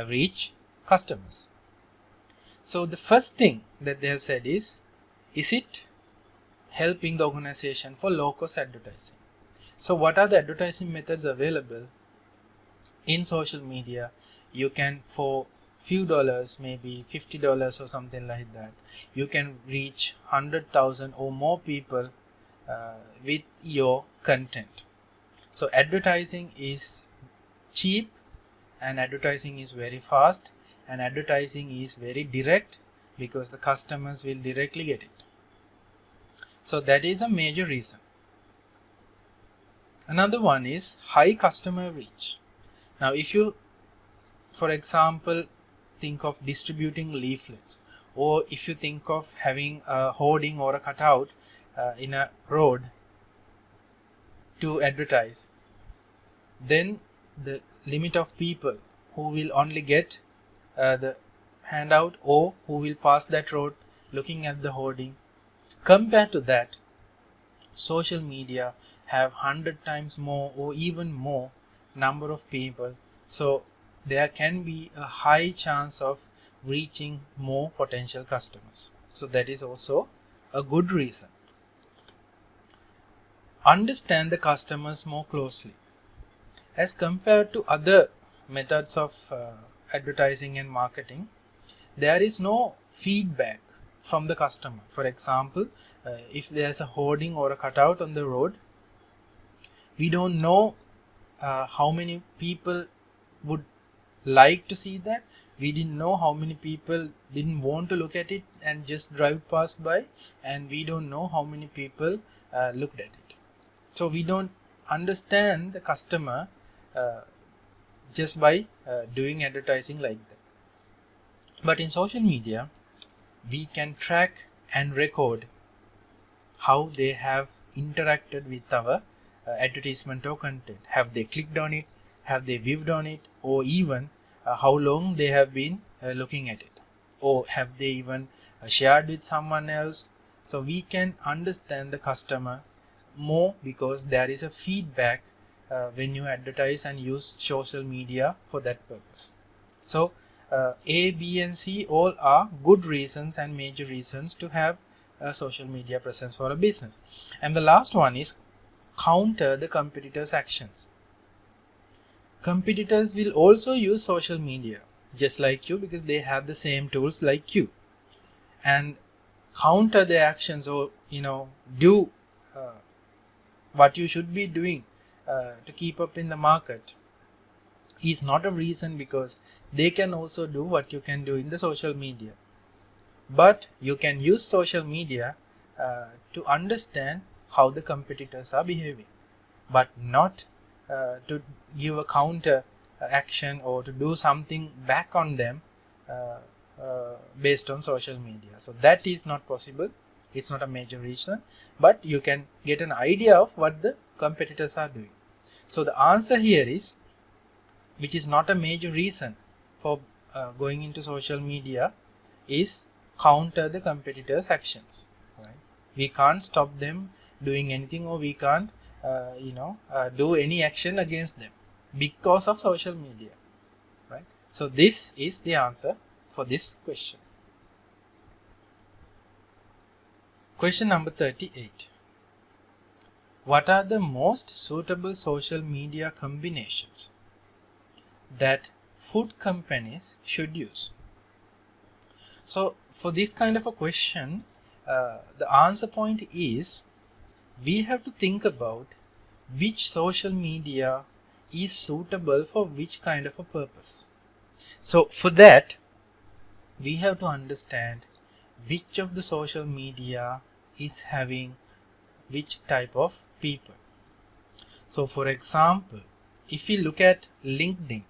Speaker 1: reach customers. So the first thing that they have said is it helping the organization for low-cost advertising? So what are the advertising methods available in social media? You can, for few dollars, maybe $50 or something like that, you can reach 100,000 or more people with your content. So advertising is cheap, and advertising is very fast, and advertising is very direct, because the customers will directly get it. So that is a major reason. Another one is high customer reach. Now if you, for example, think of distributing leaflets, or if you think of having a hoarding or a cutout in a road to advertise, then the limit of people who will only get the handout, or who will pass that road looking at the hoarding, compared to that, social media have 100 times more or even more number of people. So there can be a high chance of reaching more potential customers. So that is also a good reason. Understand the customers more closely. As compared to other methods of advertising and marketing, there is no feedback from the customer. For example, if there's a hoarding or a cutout on the road, we don't know how many people would like to see that. We didn't know how many people didn't want to look at it and just drive past by, and we don't know how many people looked at it. So we don't understand the customer just by doing advertising like that. But in social media, we can track and record how they have interacted with our advertisement or content. Have they clicked on it? Have they viewed on it? Or even how long they have been looking at it? Or have they even shared with someone else? So we can understand the customer more, because there is a feedback when you advertise and use social media for that purpose. So A, B and C all are good reasons and major reasons to have a social media presence for a business. And the last one is counter the competitors' actions. competitors will also use social media just like you, because they have the same tools like you, and counter their actions, or do what you should be doing to keep up in the market is not a reason, because they can also do what you can do in the social media. But you can use social media to understand how the competitors are behaving, but not to give a counter action or to do something back on them based on social media. So that is not possible. It's not a major reason, but you can get an idea of what the competitors are doing. So the answer here is, which is not a major reason for going into social media, is counter the competitors' actions. Right? We can't stop them doing anything, or we can't do any action against them because of social media. Right? So this is the answer for this question. Question number 38. What are the most suitable social media combinations that food companies should use? So for this kind of a question, the answer point is, we have to think about which social media is suitable for which kind of a purpose. So for that, we have to understand which of the social media is having which type of people. So for example, if you look at LinkedIn,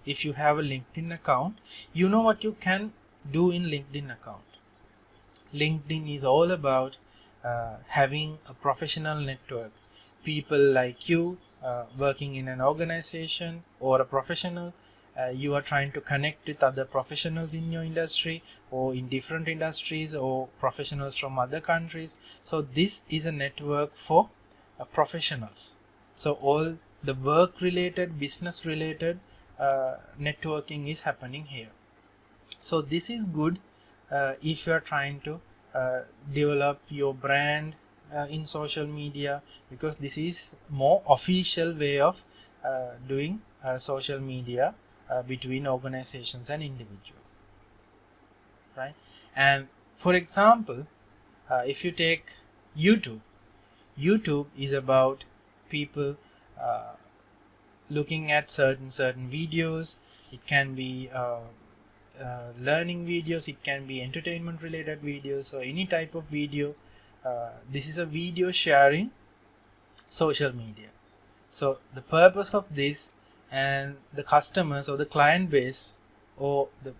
Speaker 1: if you have a LinkedIn account, you know what you can do in LinkedIn account. LinkedIn is all about having a professional network. People like you working in an organization or a professional, you are trying to connect with other professionals in your industry or in different industries, or professionals from other countries. So this is a network for professionals. So all the work related, business related networking is happening here. So this is good if you are trying to develop your brand in social media, because this is more official way of doing social media between organizations and individuals, right? And for example, if you take YouTube is about people looking at certain videos. It can be learning videos, it can be entertainment related videos, or any type of video. This is a video sharing social media. So the purpose of this, and the customers or the client base or the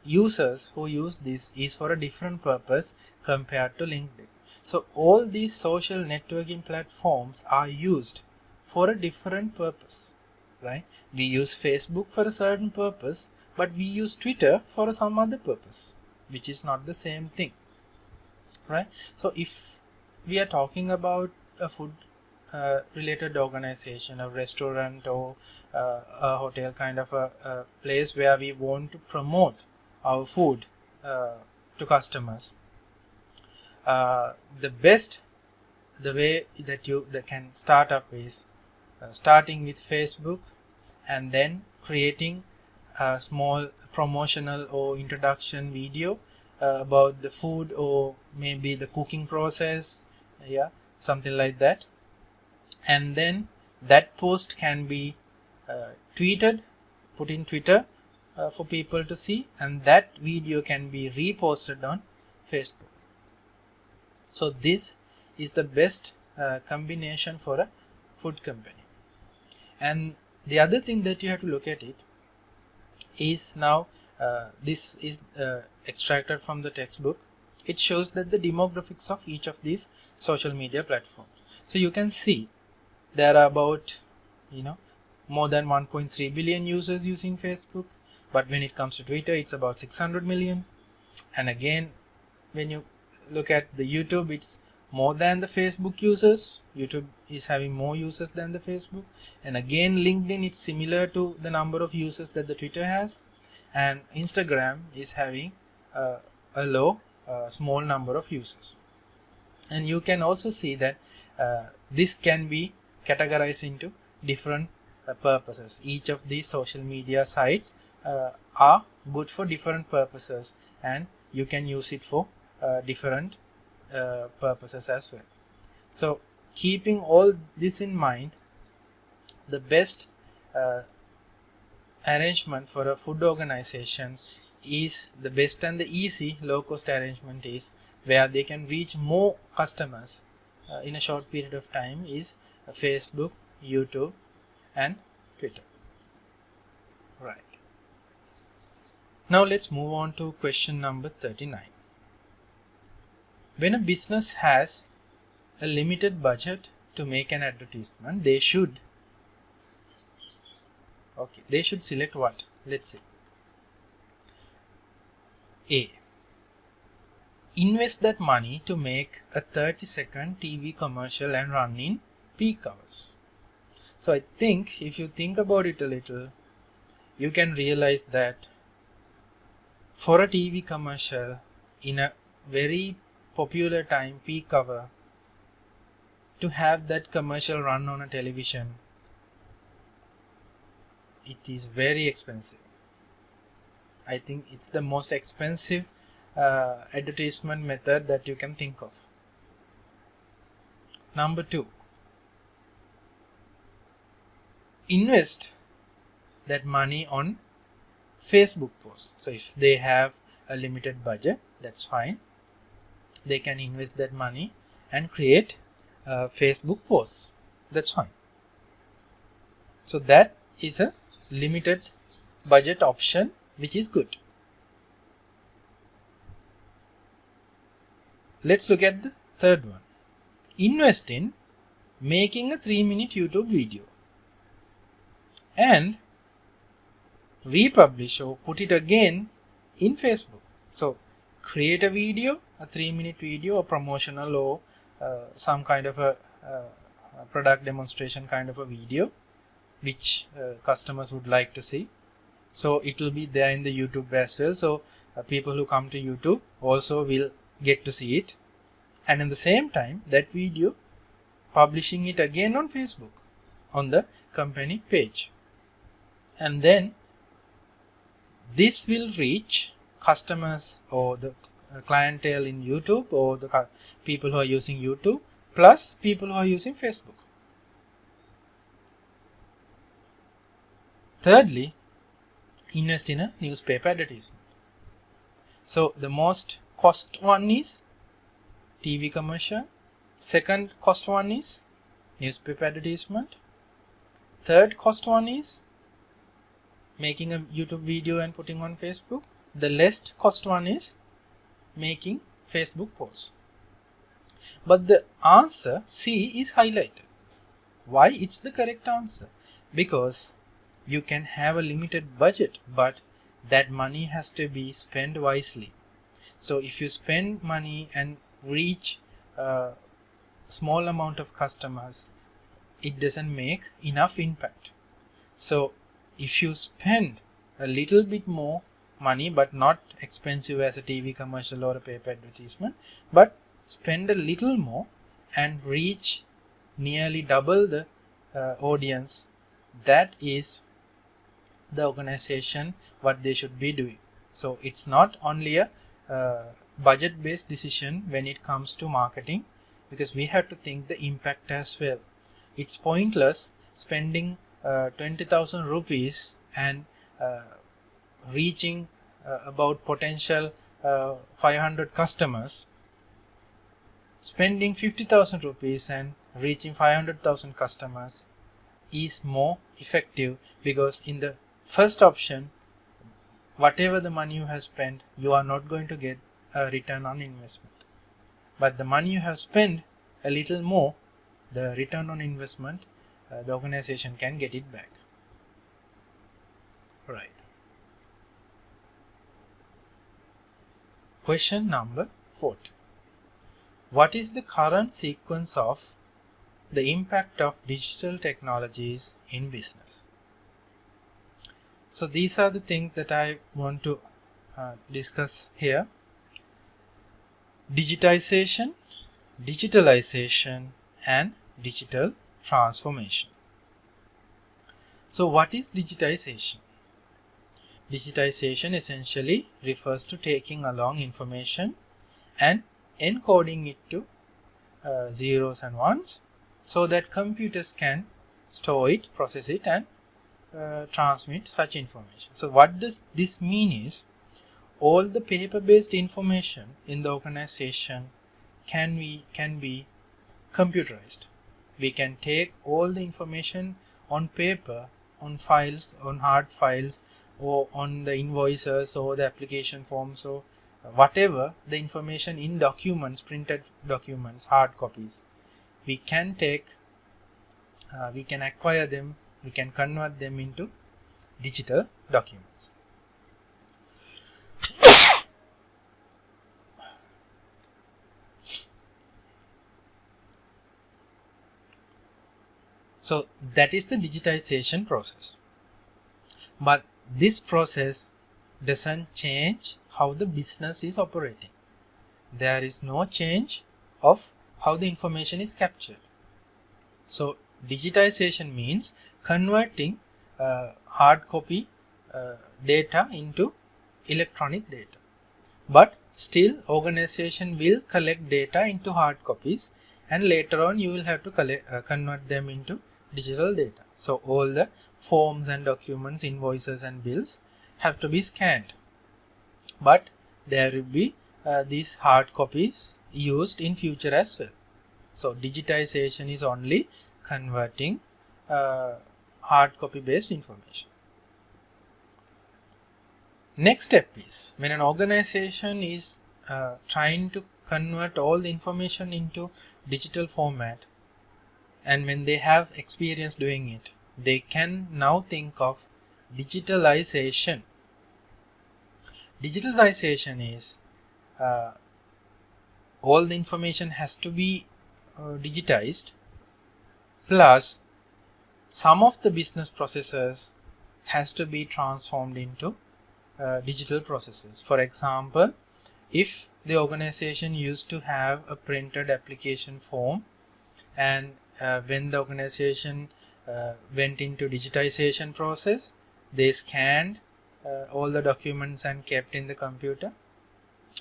Speaker 1: users who use this, is for a different purpose compared to LinkedIn. So all these social networking platforms are used for a different purpose, right? We use Facebook for a certain purpose, but we use Twitter for some other purpose, which is not the same thing, right? So if we are talking about a food related organization, a restaurant or a hotel kind of a place where we want to promote our food to customers, the way that can start up is starting with Facebook, and then creating a small promotional or introduction video about the food, or maybe the cooking process, something like that. And then that post can be put in Twitter for people to see, and that video can be reposted on Facebook. So this is the best combination for a food company. And the other thing that you have to look at it is, now this is extracted from the textbook. It shows that the demographics of each of these social media platforms. So you can see there are about more than 1.3 billion users using Facebook, but when it comes to Twitter, it's about 600 million. And again, when you look at the YouTube, it's more than the Facebook users. YouTube is having more users than the Facebook. And again, LinkedIn, it's similar to the number of users that the Twitter has. And Instagram is having a small number of users. And you can also see that this can be categorized into different purposes. Each of these social media sites are good for different purposes, and you can use it for different purposes as well. So keeping all this in mind, the best arrangement for a food organization is the best and the easy low cost arrangement is where they can reach more customers in a short period of time is Facebook, YouTube and Twitter. Right. Now let's move on to question number 39. When a business has a limited budget to make an advertisement, they should select what? Let's see. A. Invest that money to make a 30-second TV commercial and run in peak hours. So I think if you think about it a little, you can realize that for a TV commercial in a very popular time, peak hour, to have that commercial run on a television, it is very expensive. I think it's the most expensive advertisement method that you can think of. Number 2, invest that money on Facebook posts. So if they have a limited budget, that's fine. They can invest that money and create Facebook posts. That's fine. So that is a limited budget option, which is good. Let's look at the third one. Invest in making a 3-minute YouTube video and republish or put it again in Facebook. So create a video, a 3-minute video, a promotional or some kind of a product demonstration kind of a video which customers would like to see. So it will be there in the YouTube as well. So people who come to YouTube also will get to see it. And in the same time, that video, publishing it again on Facebook on the company page. And then this will reach customers or the clientele in YouTube or the people who are using YouTube plus people who are using Facebook. Thirdly, invest in a newspaper advertisement. So the most cost one is TV commercial. Second cost one is newspaper advertisement. Third cost one is making a YouTube video and putting on Facebook. The least cost one is making Facebook posts. But the answer C is highlighted. Why it's the correct answer? Because you can have a limited budget, but that money has to be spent wisely. So if you spend money and reach a small amount of customers, it doesn't make enough impact. So if you spend a little bit more money, but not expensive as a TV commercial or a paper advertisement, but spend a little more and reach nearly double the audience, that is the organization what they should be doing. So it's not only a budget based decision when it comes to marketing, because we have to think the impact as well. It's pointless spending 20,000 rupees and reaching about potential 500 customers. Spending 50,000 rupees and reaching 500,000 customers is more effective, because in the first option, whatever the money you have spent, you are not going to get a return on investment. But the money you have spent a little more, the return on investment, the organization can get it back. Right. Question number 40. What is the current sequence of the impact of digital technologies in business? So these are the things that I want to discuss here. Digitization, digitalization and digital transformation. So what is digitization? Digitization essentially refers to taking along information and encoding it to zeros and ones so that computers can store it, process it, and transmit such information. So what does this mean is, all the paper-based information in the organization can be computerized. We can take all the information on paper, on files, on hard files, or on the invoices or the application forms, or whatever the information in documents, printed documents, hard copies. We can take, we can acquire them, we can convert them into digital documents. So that is the digitization process. But this process doesn't change how the business is operating. There is no change of how the information is captured. So digitization means converting hard copy data into electronic data. But still organization will collect data into hard copies, and later on you will have to convert them into digital data. So all the forms and documents, invoices and bills have to be scanned, but there will be these hard copies used in future as well. So digitization is only converting hard copy based information. Next step is, when an organization is trying to convert all the information into digital format, and when they have experience doing it, they can now think of digitalization. Digitalization is all the information has to be digitized, plus some of the business processes has to be transformed into digital processes. For example, if the organization used to have a printed application form, and when the organization went into digitization process, they scanned all the documents and kept in the computer,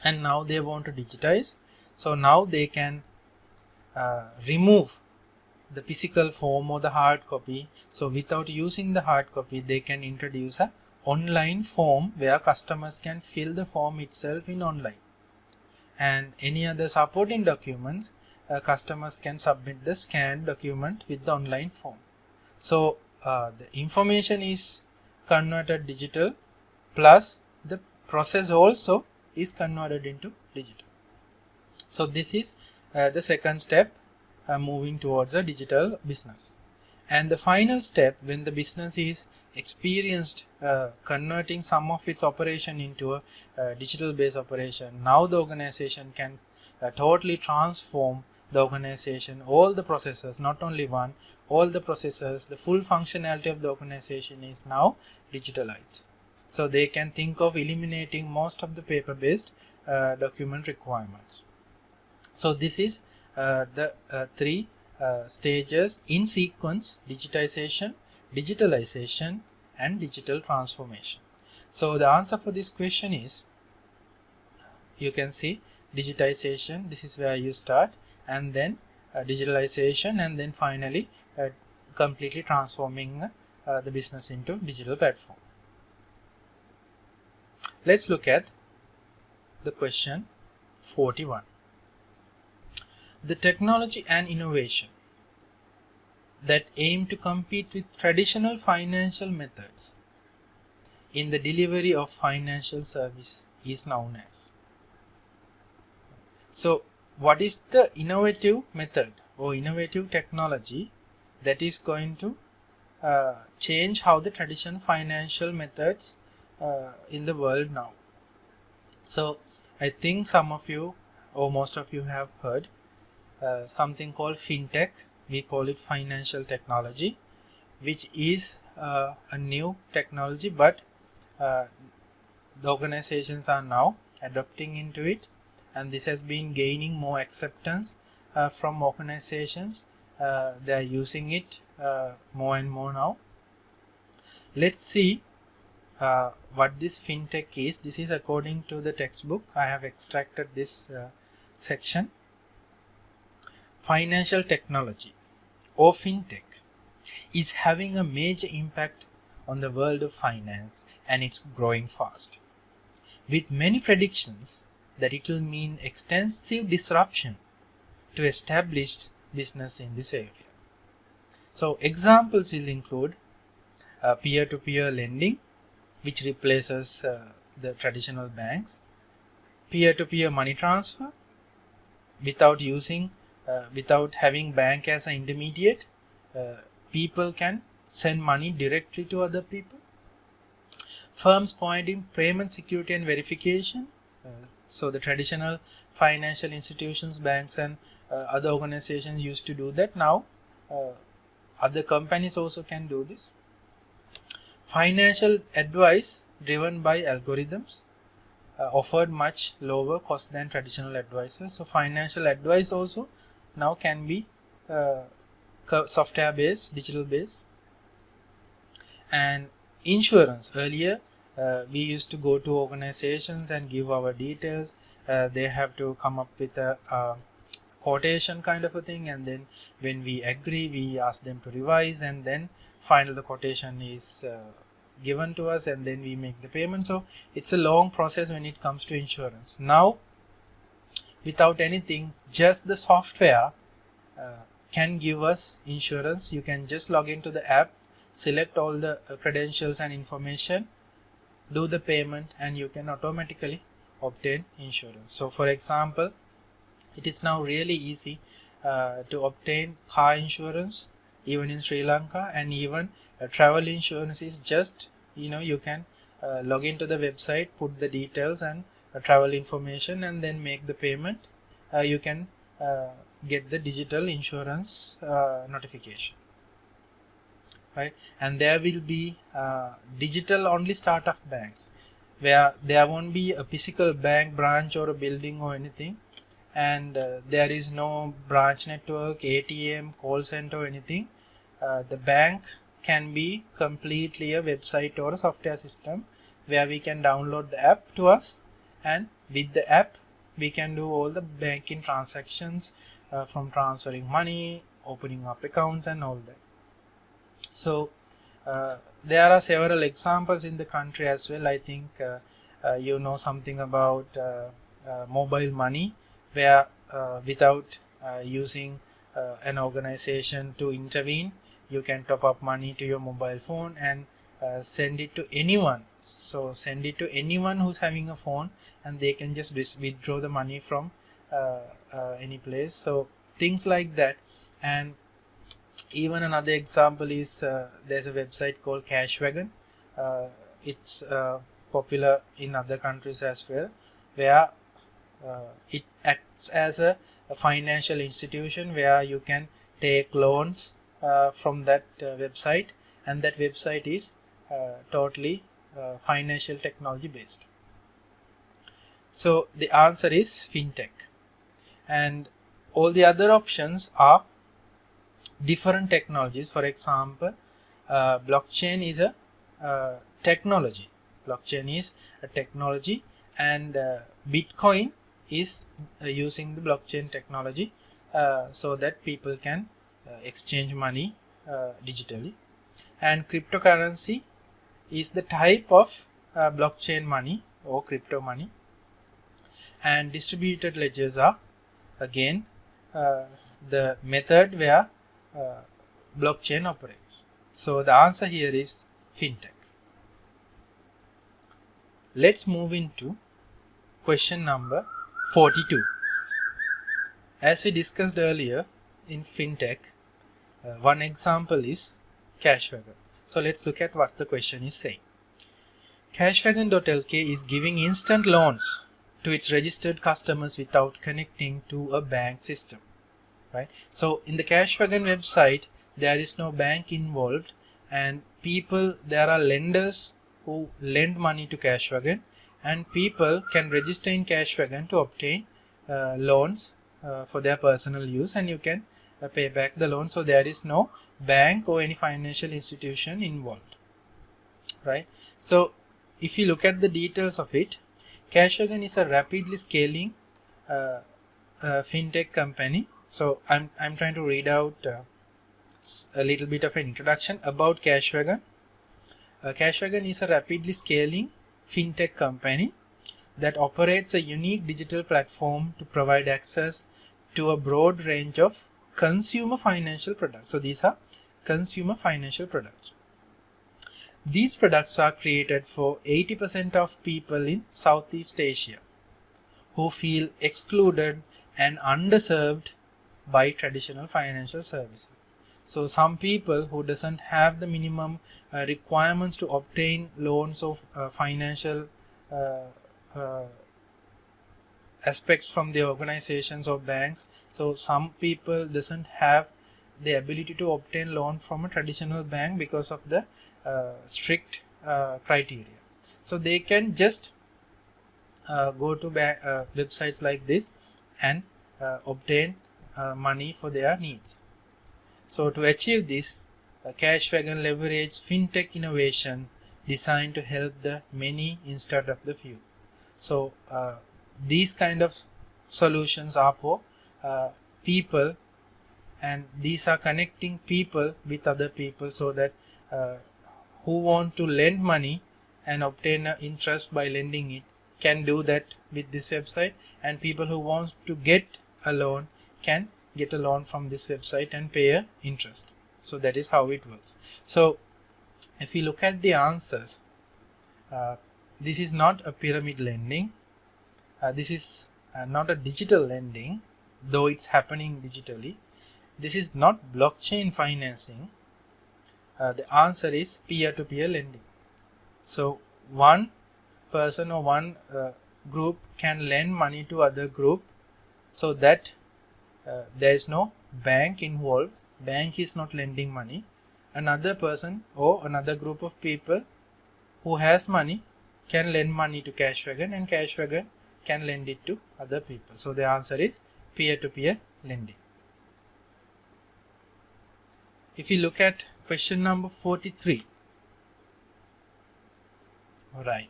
Speaker 1: and now they want to digitize. So now they can remove the physical form or the hard copy. So without using the hard copy, they can introduce a online form where customers can fill the form itself in online, and any other supporting documents customers can submit the scanned document with the online form. So the information is converted digital, plus the process also is converted into digital. So this is the second step, moving towards a digital business. And the final step, when the business is experienced converting some of its operation into a digital based operation, now the organization can totally transform the organization, all the processes, not only one, all the processes, the full functionality of the organization is now digitalized. So they can think of eliminating most of the paper based document requirements. So this is the three stages in sequence: digitization, digitalization, and digital transformation. So the answer for this question is, you can see digitization, this is where you start, and then digitalization, and then finally completely transforming the business into digital platform. Let's look at the question 41. The technology and innovation that aim to compete with traditional financial methods in the delivery of financial service is known as. So what is the innovative method or innovative technology that is going to change how the traditional financial methods in the world now? So I think some of you or most of you have heard something called fintech. We call it financial technology, which is a new technology, but the organizations are now adopting into it, and this has been gaining more acceptance from organizations. They are using it more and more now. Let's see what this fintech is. This is according to the textbook. I have extracted this section. Financial technology or fintech is having a major impact on the world of finance, and it's growing fast, with many predictions that it will mean extensive disruption to established business in this area. So examples will include peer-to-peer lending, which replaces the traditional banks, peer-to-peer money transfer without having bank as an intermediate. People can send money directly to other people. Firms providing payment security and verification. So the traditional financial institutions, banks and other organizations used to do that. Now other companies also can do this. Financial advice driven by algorithms, offered much lower cost than traditional advisors. So financial advice also now can be software based, digital based. And insurance, earlier we used to go to organizations and give our details. They have to come up with a quotation kind of a thing, and then when we agree, we ask them to revise, and then final the quotation is given to us, and then we make the payment. So it's a long process when it comes to insurance. Now without anything, just the software can give us insurance. You can just log into the app, select all the credentials and information, do the payment, and you can automatically obtain insurance. So for example, it is now really easy to obtain car insurance even in Sri Lanka, and even travel insurance is just, you can log into the website, put the details and travel information, and then make the payment. You can get the digital insurance notification, right? And there will be digital only startup banks, where there won't be a physical bank branch or a building or anything, and there is no branch network, ATM, call center or anything. The bank can be completely a website or a software system where we can download the app to us, and with the app we can do all the banking transactions, from transferring money, opening up accounts and all that. So there are several examples in the country as well. I think you know something about mobile money, where without using an organization to intervene, you can top up money to your mobile phone and send it to anyone. So send it to anyone who's having a phone, and they can just withdraw the money from any place. So things like that. And even another example is there's a website called Cashwagon. It's popular in other countries as well, where it acts as a financial institution where you can take loans from that website, and that website is totally financial technology based. So the answer is fintech, and all the other options are different technologies. For example, blockchain is a technology. Blockchain is a technology, and Bitcoin is using the blockchain technology so that people can exchange money digitally. And cryptocurrency is the type of blockchain money or crypto money. And distributed ledgers are again the method where blockchain operates. So the answer here is fintech. Let's move into question number 42. As we discussed earlier, in fintech, one example is Cashwagon. So let's look at what the question is saying. Cashwagon.lk is giving instant loans to its registered customers without connecting to a bank system, right? So in the Cashwagon website, there is no bank involved, and there are lenders who lend money to Cashwagon, and people can register in Cashwagon to obtain loans for their personal use, and you can pay back the loan. So there is no bank or any financial institution involved. right? So if you look at the details of it, Cashwagon is a rapidly scaling fintech company. So I'm trying to read out a little bit of an introduction about Cashwagon. Cashwagon is a rapidly scaling fintech company that operates a unique digital platform to provide access to a broad range of consumer financial products. So these are consumer financial products. These products are created for 80% of people in Southeast Asia who feel excluded and underserved by traditional financial services. So some people who doesn't have the minimum requirements to obtain loans of financial aspects from the organizations or banks. So some people doesn't have the ability to obtain loan from a traditional bank because of the strict criteria. So they can just go to websites like this and obtain money for their needs. So to achieve this, Cashwagon leverage fintech innovation designed to help the many instead of the few. So these kind of solutions are for people, and these are connecting people with other people, so that who want to lend money and obtain interest by lending it can do that with this website, and people who want to get a loan can get a loan from this website and pay a interest. So that is how it works. So if we look at the answers, this is not a pyramid lending. This is not a digital lending, though it's happening digitally. This is not blockchain financing. The answer is peer-to-peer lending. So one person or one group can lend money to other group, so that there is no bank involved. Bank is not lending money. Another person or another group of people who has money can lend money to Cashwagon, and Cashwagon can lend it to other people. So the answer is peer-to-peer lending. If you look at question number 43. Alright.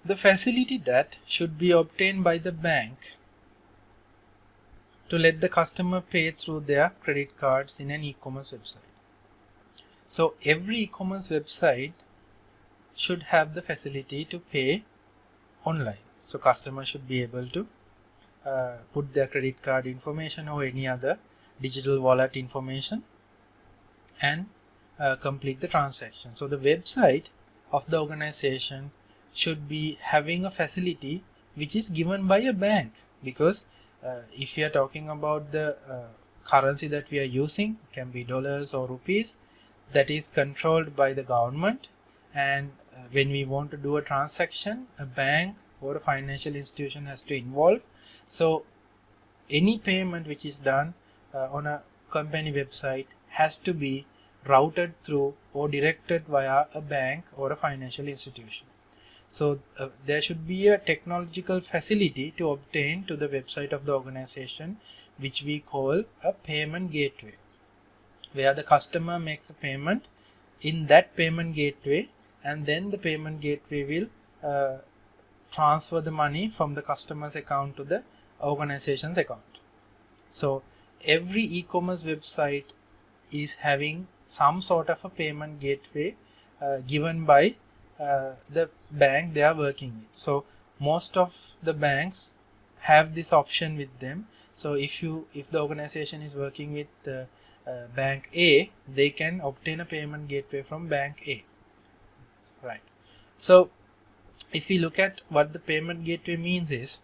Speaker 1: The facility that should be obtained by the bank to let the customer pay through their credit cards in an e-commerce website. So every e-commerce website should have the facility to pay online. So customer should be able to put their credit card information or any other digital wallet information and complete the transaction. So the website of the organization should be having a facility which is given by a bank, because if we are talking about the currency that we are using, can be dollars or rupees, that is controlled by the government, and when we want to do a transaction, a bank or a financial institution has to involve. So any payment which is done on a company website has to be routed through or directed via a bank or a financial institution. So there should be a technological facility to obtain to the website of the organization, which we call a payment gateway, where the customer makes a payment in that payment gateway, and then the payment gateway will transfer the money from the customer's account to the organization's account. So every e-commerce website is having some sort of a payment gateway given by the bank they are working with. So most of the banks have this option with them. So if the organization is working with bank A, they can obtain a payment gateway from bank A, right? So if we look at what the payment gateway means, is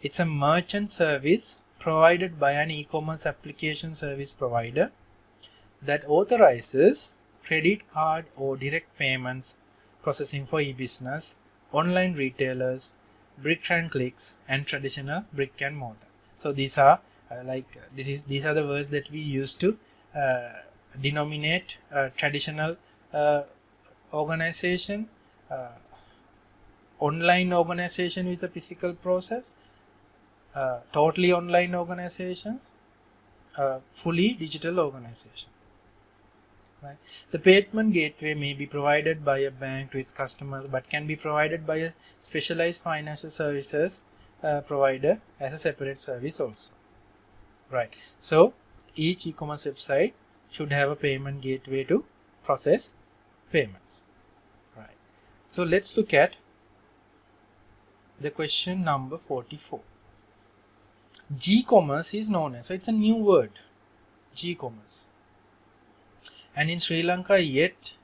Speaker 1: it's a merchant service provided by an e-commerce application service provider that authorizes credit card or direct payments processing for e-business, online retailers, brick and clicks, and traditional brick and mortar. So these are these are the words that we use to denominate traditional organization, online organization with a physical process, totally online organizations, fully digital organization. Right? The payment gateway may be provided by a bank to its customers, but can be provided by a specialized financial services provider as a separate service also. Right. So each e-commerce website should have a payment gateway to process payments. Right. So let's look at the question number 44. G-commerce is known as, so it's a new word, G-commerce. And in Sri Lanka yet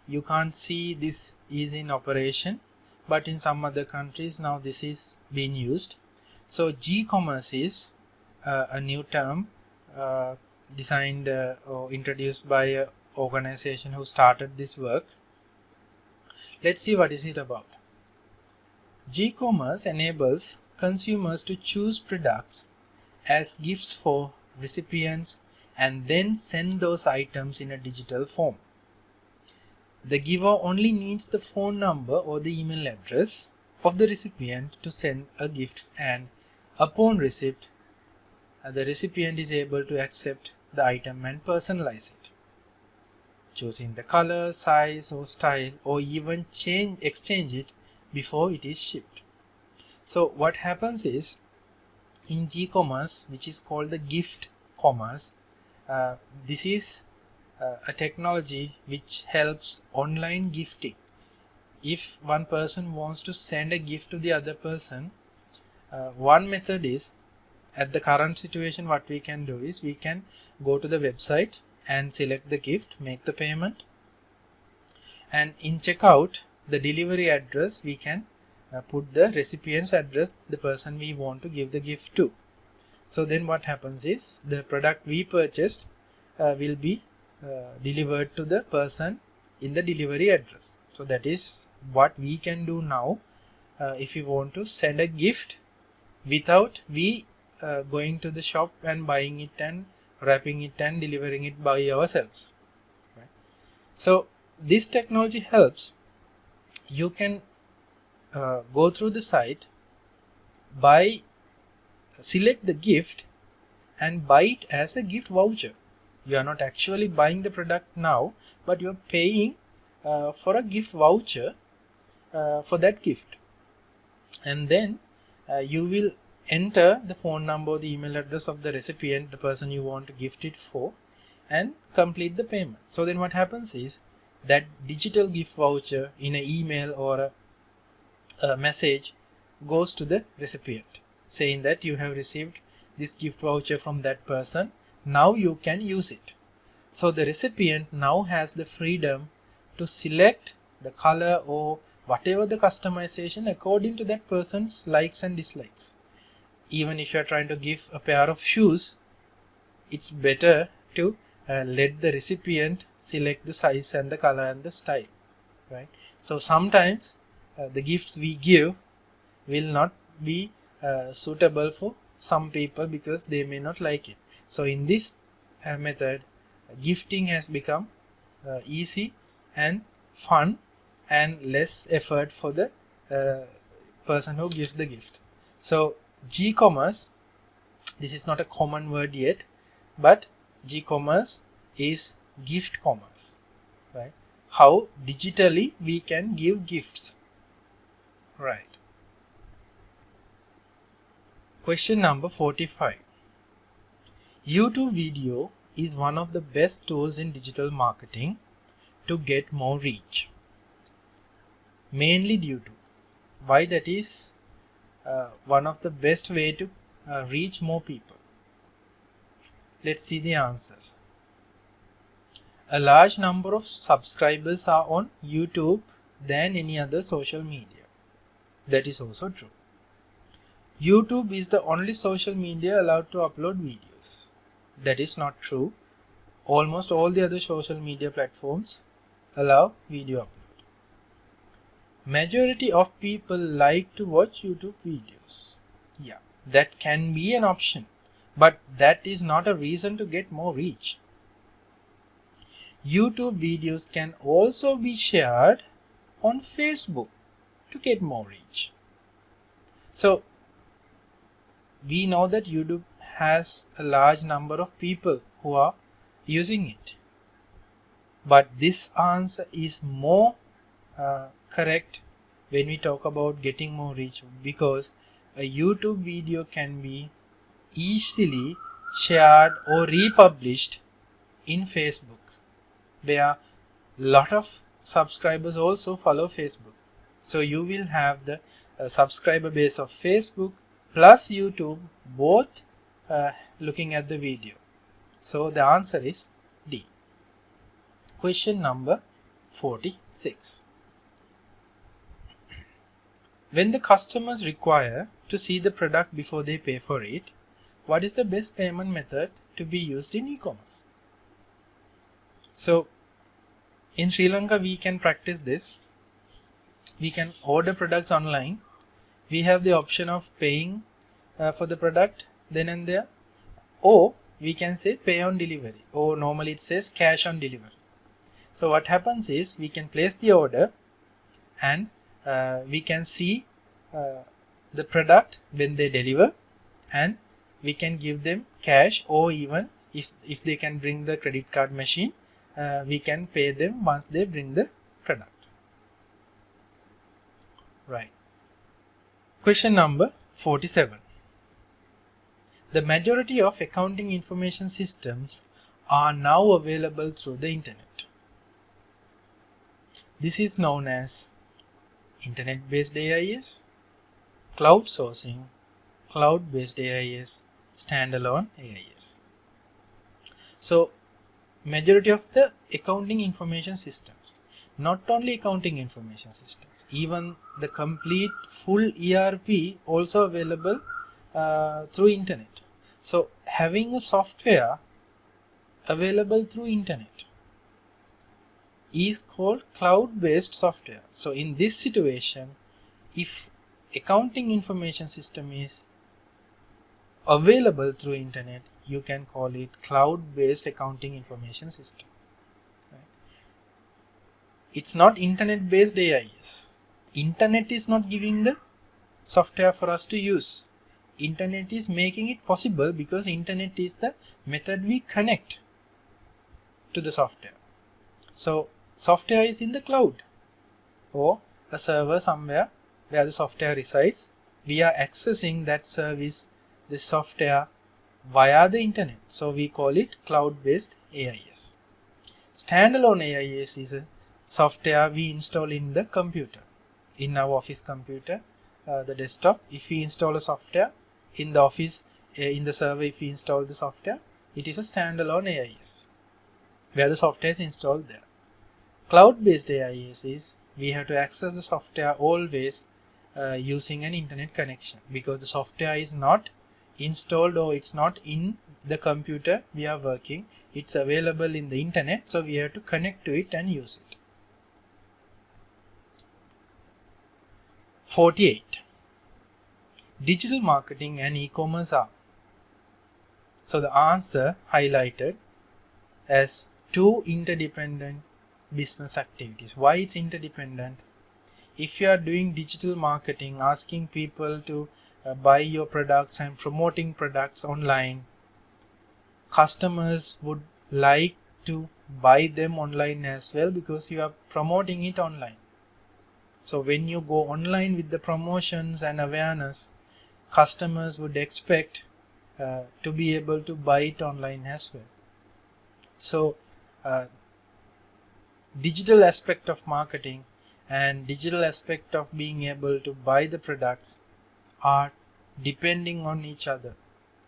Speaker 1: you can't see this is in operation, but in some other countries now this is being used. So G-commerce is a new term designed or introduced by an organization who started this work. Let's see what is it about. G-commerce enables consumers to choose products as gifts for recipients and then send those items in a digital form. The giver only needs the phone number or the email address of the recipient to send a gift, and upon receipt, the recipient is able to accept the item and personalize it, choosing the color, size or style, or even exchange it before it is shipped. So what happens is, in G-commerce, which is called the gift commerce, this is a technology which helps online gifting. If one person wants to send a gift to the other person, one method is, at the current situation, what we can do is we can go to the website and select the gift, make the payment, and in checkout the delivery address we can put the recipient's address, the person we want to give the gift to. So then what happens is the product we purchased will be delivered to the person in the delivery address. So that is what we can do now if we want to send a gift without we going to the shop and buying it and wrapping it and delivering it by ourselves. Right? So this technology helps. You can go through the site, select the gift and buy it as a gift voucher. You are not actually buying the product now, but you are paying for a gift voucher for that gift, and then you will enter the phone number or the email address of the recipient, the person you want to gift it for, and complete the payment. So then what happens is that digital gift voucher in an email or a message goes to the recipient saying that you have received this gift voucher from that person, now you can use it. So the recipient now has the freedom to select the color or whatever the customization according to that person's likes and dislikes. Even if you are trying to give a pair of shoes, it's better to let the recipient select the size and the color and the style, right? So sometimes the gifts we give will not be suitable for some people because they may not like it. So in this method, gifting has become easy and fun and less effort for the person who gives the gift. So G-commerce, this is not a common word yet, but G-commerce is gift commerce, right? How digitally we can give gifts, right? Question number 45. YouTube video is one of the best tools in digital marketing to get more reach. Mainly due to why that is one of the best way to reach more people. Let's see the answers. A large number of subscribers are on YouTube than any other social media. That is also true. YouTube is the only social media allowed to upload videos. That is not true. Almost all the other social media platforms allow video upload. Majority of people like to watch YouTube videos. Yeah, that can be an option, but that is not a reason to get more reach. YouTube videos can also be shared on Facebook to get more reach. So we know that YouTube has a large number of people who are using it. but this answer is more correct when we talk about getting more reach, because a YouTube video can be easily shared or republished in Facebook, where lot of subscribers also follow Facebook. So you will have the subscriber base of Facebook plus YouTube both looking at the video. So the answer is D. Question number 46. When the customers require to see the product before they pay for it, what is the best payment method to be used in e-commerce? So in Sri Lanka we can practice this. We can order products online. We have the option of paying for the product then and there, or we can say pay on delivery, or normally it says cash on delivery. So what happens is we can place the order and we can see the product when they deliver, and we can give them cash, or even if they can bring the credit card machine, we can pay them once they bring the product. Right. Question number 47. The majority of accounting information systems are now available through the internet. This is known as internet-based AIS, cloud sourcing, cloud-based AIS, standalone AIS. So majority of the accounting information systems, not only accounting information systems, even the complete full ERP also available through internet. So having a software available through internet is called cloud-based software. So in this situation, if accounting information system is available through internet, you can call it cloud-based accounting information system. Right? It's not internet-based AIS. Internet is not giving the software for us to use. Internet is making it possible because internet is the method we connect to the software. So software is in the cloud or a server somewhere where the software resides. We are accessing that service, the software, via the internet. So we call it cloud-based AIS. Standalone AIS is a software we install in the computer, in our office computer, the desktop. If we install a software in the office, in the server, if we install the software, it is a standalone AIS where the software is installed there. Cloud-based AIS is we have to access the software always using an internet connection, because the software is not installed or it's not in the computer we are working. It's available in the internet, so we have to connect to it and use it. 48. Digital marketing and e-commerce are. So the answer highlighted as two interdependent business activities. Why it's interdependent? If you are doing digital marketing, asking people to buy your products and promoting products online, customers would like to buy them online as well because you are promoting it online. So when you go online with the promotions and awareness, customers would expect to be able to buy it online as well. So digital aspect of marketing and digital aspect of being able to buy the products are depending on each other,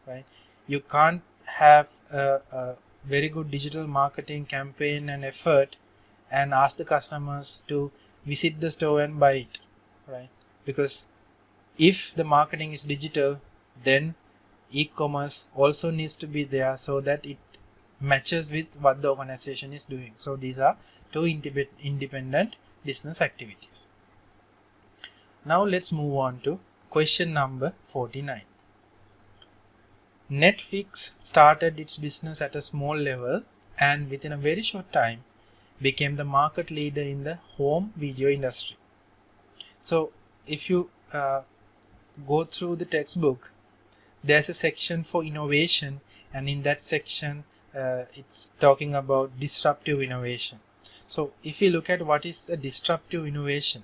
Speaker 1: right? You can't have a very good digital marketing campaign and effort and ask the customers to visit the store and buy it, right? Because if the marketing is digital, then e-commerce also needs to be there so that it matches with what the organization is doing. So these are two independent business activities. Now let's move on to question number 49. Netflix started its business at a small level and within a very short time became the market leader in the home video industry. So if you go through the textbook, there's a section for innovation, and in that section it's talking about disruptive innovation. So if we look at what is a disruptive innovation,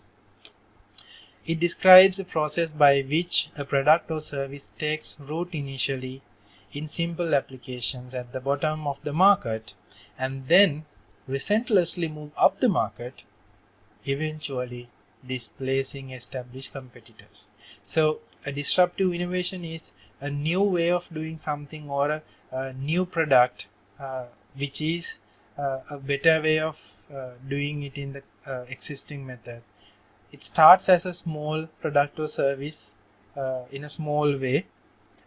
Speaker 1: it describes a process by which a product or service takes root initially in simple applications at the bottom of the market and then relentlessly move up the market, eventually displacing established competitors. So a disruptive innovation is a new way of doing something or a new product which is a better way of doing it in the existing method. It starts as a small product or service in a small way,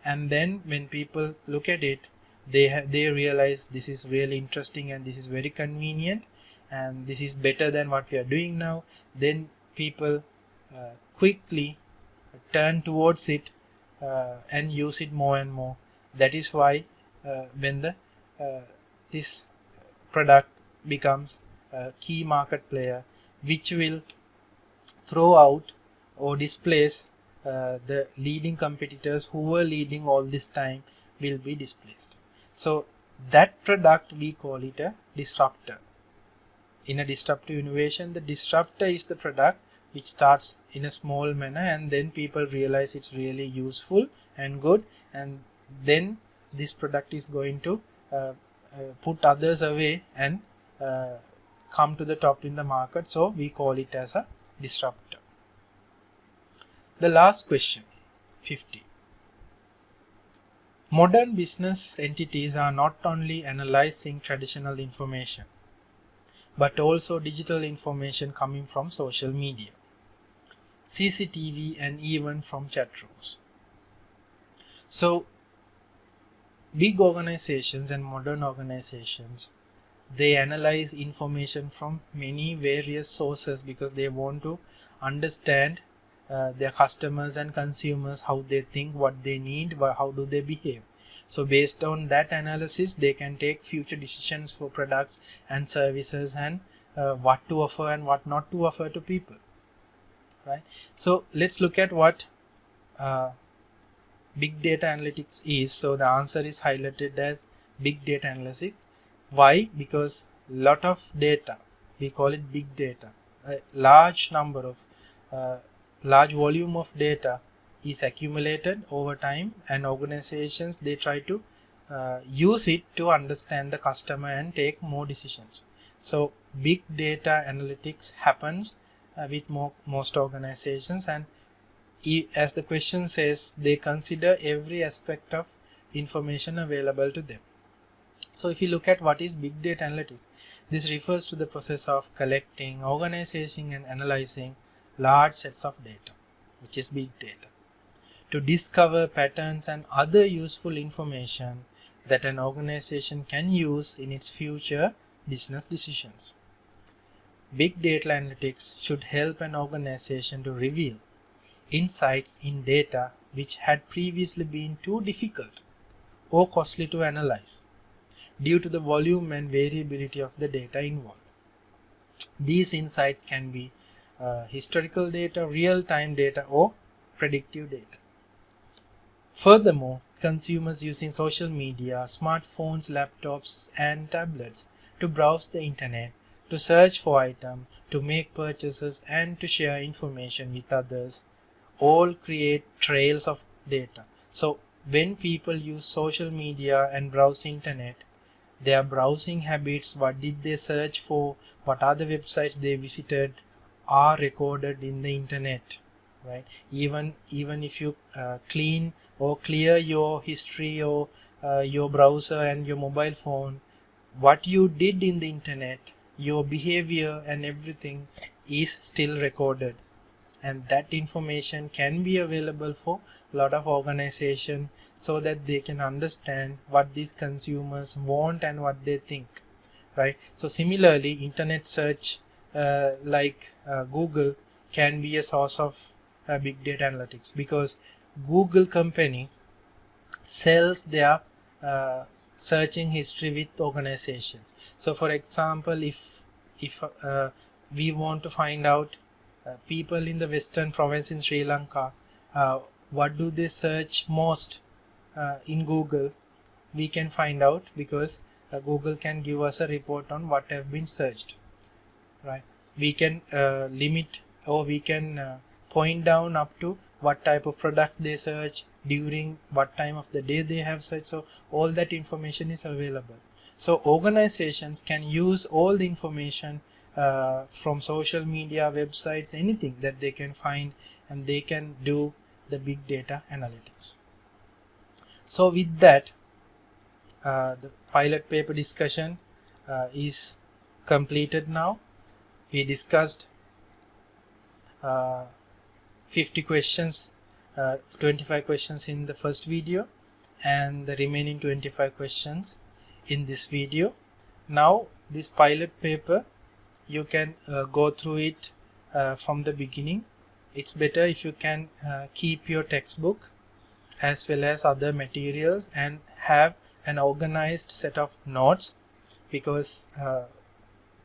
Speaker 1: and then when people look at it, they realize this is really interesting and this is very convenient and this is better than what we are doing now. Then people quickly turn towards it and use it more and more. That is why when the this product becomes a key market player which will throw out or displace the leading competitors who were leading all this time will be displaced. So that product we call it a disruptor. In a disruptive innovation, the disruptor is the product which starts in a small manner and then people realize it's really useful and good, and then this product is going to put others away and come to the top in the market. So we call it as a disruptor. The last question, 50. Modern business entities are not only analyzing traditional information, but also digital information coming from social media, CCTV, and even from chat rooms. So big organizations and modern organizations, they analyze information from many various sources because they want to understand their customers and consumers, how they think, what they need, how do they behave. So based on that analysis, they can take future decisions for products and services and what to offer and what not to offer to people. Right. So let's look at what big data analytics is. So the answer is highlighted as big data analytics. Why? Because lot of data, we call it big data. A large number of large volume of data is accumulated over time, and organizations, they try to use it to understand the customer and take more decisions. So big data analytics happens with most organizations, and as the question says, they consider every aspect of information available to them. So if you look at what is big data analytics, this refers to the process of collecting, organizing, and analyzing large sets of data, which is big data, to discover patterns and other useful information that an organization can use in its future business decisions. Big data analytics should help an organization to reveal insights in data which had previously been too difficult or costly to analyze due to the volume and variability of the data involved. These insights can be historical data, real-time data, or predictive data. Furthermore, consumers using social media, smartphones, laptops, and tablets to browse the internet, to search for items, to make purchases, and to share information with others all create trails of data. So when people use social media and browse internet, their browsing habits, what did they search for, what are the websites they visited, are recorded in the internet, right? Even if you clean or clear your history or your browser and your mobile phone, what you did in the internet, your behavior and everything is still recorded, and that information can be available for a lot of organizations so that they can understand what these consumers want and what they think, right? So similarly, internet search like Google can be a source of big data analytics, because Google company sells their searching history with organizations. So for example, if we want to find out people in the western province in Sri Lanka, what do they search most in Google, we can find out, because Google can give us a report on what have been searched. right? We can limit, or we can point down up to what type of products they search, during what time of the day they have searched. So all that information is available. So organizations can use all the information from social media, websites, anything that they can find, and they can do the big data analytics. So with that, the pilot paper discussion is completed now. We discussed 50 questions, 25 questions in the first video, and the remaining 25 questions in this video. Now this pilot paper, you can go through it from the beginning. It's better if you can keep your textbook as well as other materials and have an organized set of notes, because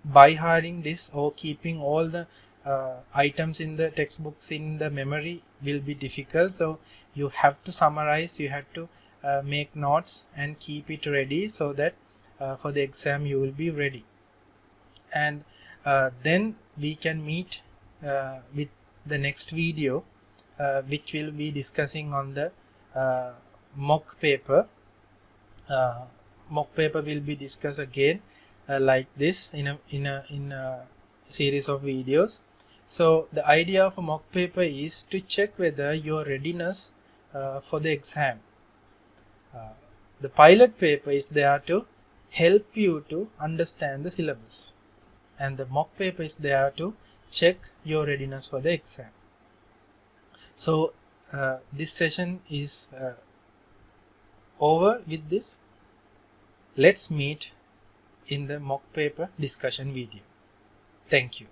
Speaker 1: by hiding this or keeping all the items in the textbooks in the memory will be difficult. So you have to summarize, you have to make notes and keep it ready, so that for the exam you will be ready. And then we can meet with the next video, which will be discussing on the mock paper. Mock paper will be discussed again like this in a series of videos. So the idea of a mock paper is to check whether your readiness for the exam. The pilot paper is there to help you to understand the syllabus, and the mock paper is there to check your readiness for the exam. So this session is over with this. Let's meet in the mock paper discussion video. Thank you.